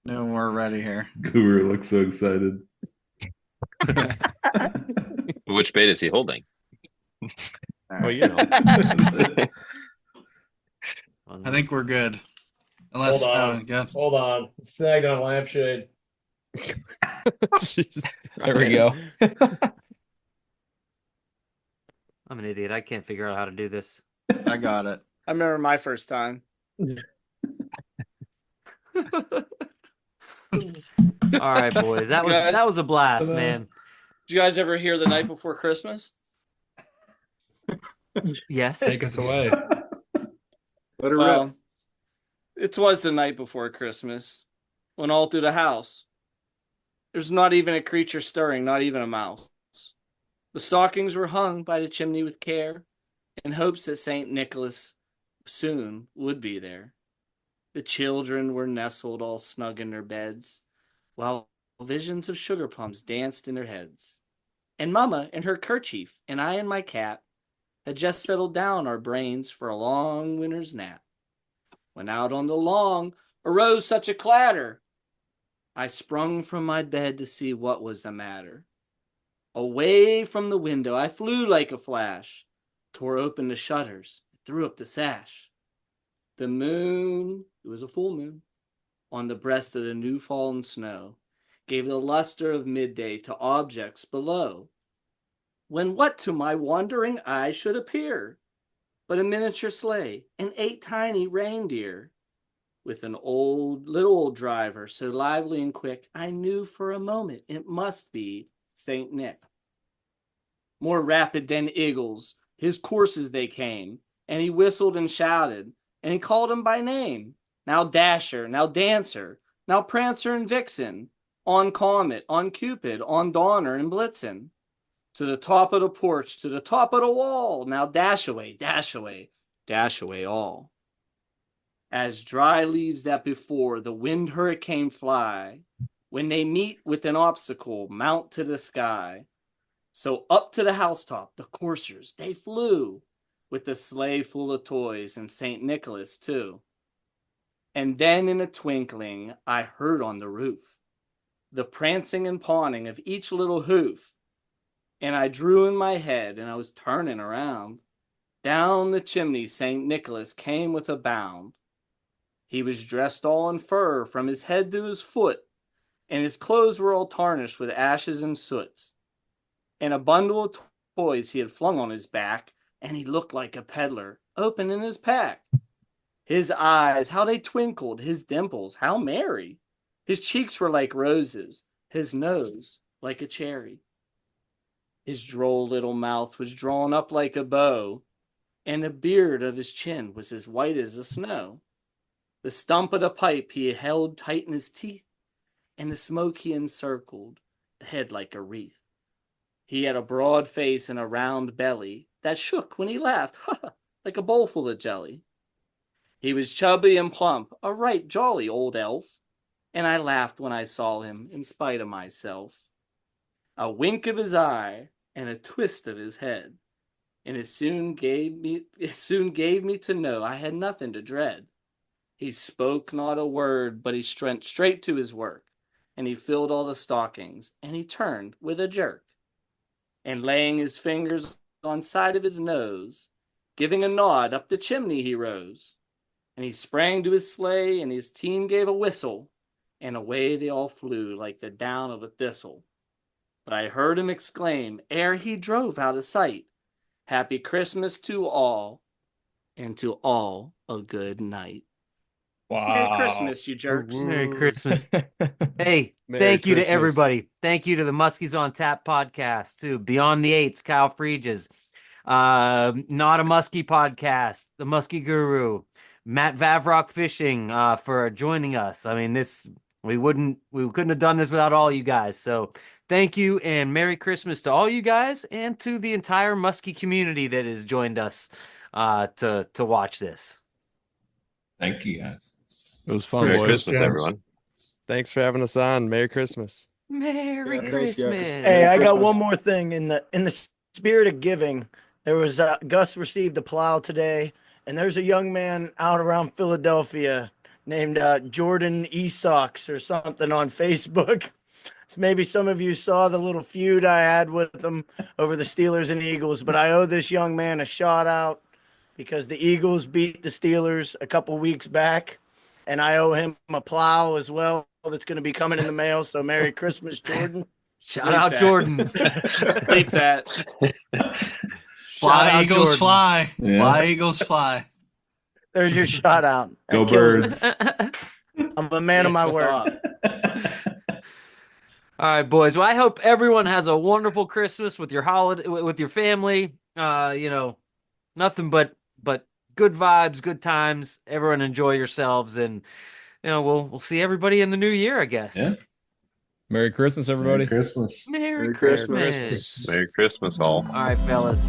Speaker 5: No, we're ready here.
Speaker 7: Guru looks so excited.
Speaker 10: Which bait is he holding?
Speaker 1: Well, you know.
Speaker 5: I think we're good. Unless,
Speaker 3: Hold on.
Speaker 5: good.
Speaker 3: Hold on. Snagged on a lampshade.
Speaker 1: There we go.
Speaker 4: I'm an idiot. I can't figure out how to do this.
Speaker 5: I got it.
Speaker 6: I remember my first time.
Speaker 4: All right, boys. That was a blast, man.
Speaker 6: Did you guys ever hear The Night Before Christmas?
Speaker 4: Yes.
Speaker 3: Take us away.
Speaker 12: Let her
Speaker 6: Well,
Speaker 12: rip.
Speaker 6: it was the night before Christmas, when all through the house, there's not even a creature stirring, not even a mouse. The stockings were hung by the chimney with care, in hopes that St. Nicholas soon would be there. The children were nestled all snug in their beds, while visions of sugar plums danced in their heads. And Mama in her kerchief, and I in my cap, had just settled down our brains for a long winter's nap. When out on the lawn arose such a clatter, I sprung from my bed to see what was the matter. Away from the window I flew like a flash, tore open the shutters, threw up the sash. The moon, it was a full moon, on the breast of the new fallen snow, gave the luster of midday to objects below. When what to my wandering eye should appear but a miniature sleigh and 8 tiny reindeer, with an little old driver so lively and quick, I knew for a moment it must be Saint Nick. More rapid than eagles, his coursers they came, and he whistled and shouted, and he called him by name. Now Dasher, now Dancer, now Prancer and Vixen, on Comet, on Cupid, on Donner and Blitzen. To the top of the porch, to the top of the wall, now dash away, dash away, dash away all. As dry leaves that before the wind hurricane fly, when they meet with an obstacle, mount to the sky. So up to the housetop, the coursers, they flew, with the sleigh full of toys and St. Nicholas too. And then in a twinkling, I heard on the roof the prancing and pawing of each little hoof. And I drew in my head, and I was turning around. Down the chimney St. Nicholas came with a bound. He was dressed all in fur from his head to his foot, and his clothes were all tarnished with ashes and soots. And a bundle of toys he had flung on his back, and he looked like a peddler, opening his pack. His eyes, how they twinkled, his dimples, how merry. His cheeks were like roses, his nose like a cherry. His droll little mouth was drawn up like a bow, and the beard of his chin was as white as the snow. The stump of the pipe he held tight in his teeth, and the smoke he encircled the head like a wreath. He had a broad face and a round belly that shook when he laughed, like a bowl full of jelly. He was chubby and plump, a right jolly old elf, and I laughed when I saw him in spite of myself. A wink of his eye and a twist of his head, and it soon gave me to know I had nothing to dread. He spoke not a word, but he went straight to his work, and he filled all the stockings, and he turned with a jerk, and laying his fingers on side of his nose, giving a nod, up the chimney he rose, and he sprang to his sleigh, and his team gave a whistle, and away they all flew like the down of a thistle. But I heard him exclaim, ere he drove out of sight, Happy Christmas to all, and to all a good night.
Speaker 3: Wow.
Speaker 6: Merry Christmas, you jerks.
Speaker 4: Merry Christmas. Hey,
Speaker 1: Merry
Speaker 4: thank you to
Speaker 1: Christmas.
Speaker 4: everybody. Thank you to the Muskies on Tap podcast, to Beyond the Eights, Kyle Friedges, Not a Musky Podcast, the Musky Guru, Matt Vavroch Fishing, for joining us. I mean, we couldn't have done this without all you guys. So thank you and Merry Christmas to all you guys and to the entire Musky community that has joined us to watch this.
Speaker 7: Thank you guys.
Speaker 11: It was fun,
Speaker 10: Merry
Speaker 11: boys.
Speaker 10: Christmas,
Speaker 8: guys.
Speaker 10: everyone.
Speaker 1: Thanks for having us on. Merry Christmas.
Speaker 4: Merry
Speaker 12: Yeah, thanks, guys.
Speaker 4: Christmas.
Speaker 9: Hey, I got
Speaker 12: Christmas.
Speaker 9: one more thing in the spirit of giving. There was Gus received a plow today, and there's a young man out around Philadelphia named Jordan Esocks or something on Facebook. So maybe some of you saw the little feud I had with him over the Steelers and Eagles, but I owe this young man a shout out because the Eagles beat the Steelers a couple weeks back, and I owe him a plow as well that's going to be coming in the mail. So Merry Christmas, Jordan.
Speaker 4: Shout out Jordan.
Speaker 6: Leave that.
Speaker 5: Fly,
Speaker 4: Shout out
Speaker 5: Eagles,
Speaker 4: Jordan.
Speaker 5: fly.
Speaker 7: Yeah.
Speaker 5: Fly, Eagles, fly.
Speaker 9: There's your shout out.
Speaker 7: Go
Speaker 9: That kills me.
Speaker 7: birds.
Speaker 9: I'm a man of my word.
Speaker 4: All right, boys. Well, I hope everyone has a wonderful Christmas with your holiday, with your family. Nothing but good vibes, good times. Everyone enjoy yourselves, and we'll see everybody in the new year, I guess.
Speaker 7: Yeah.
Speaker 3: Merry Christmas, everybody.
Speaker 7: Merry Christmas.
Speaker 4: Merry
Speaker 12: Merry
Speaker 4: Christmas.
Speaker 12: Christmas.
Speaker 10: Merry Christmas, all.
Speaker 4: All right, fellas.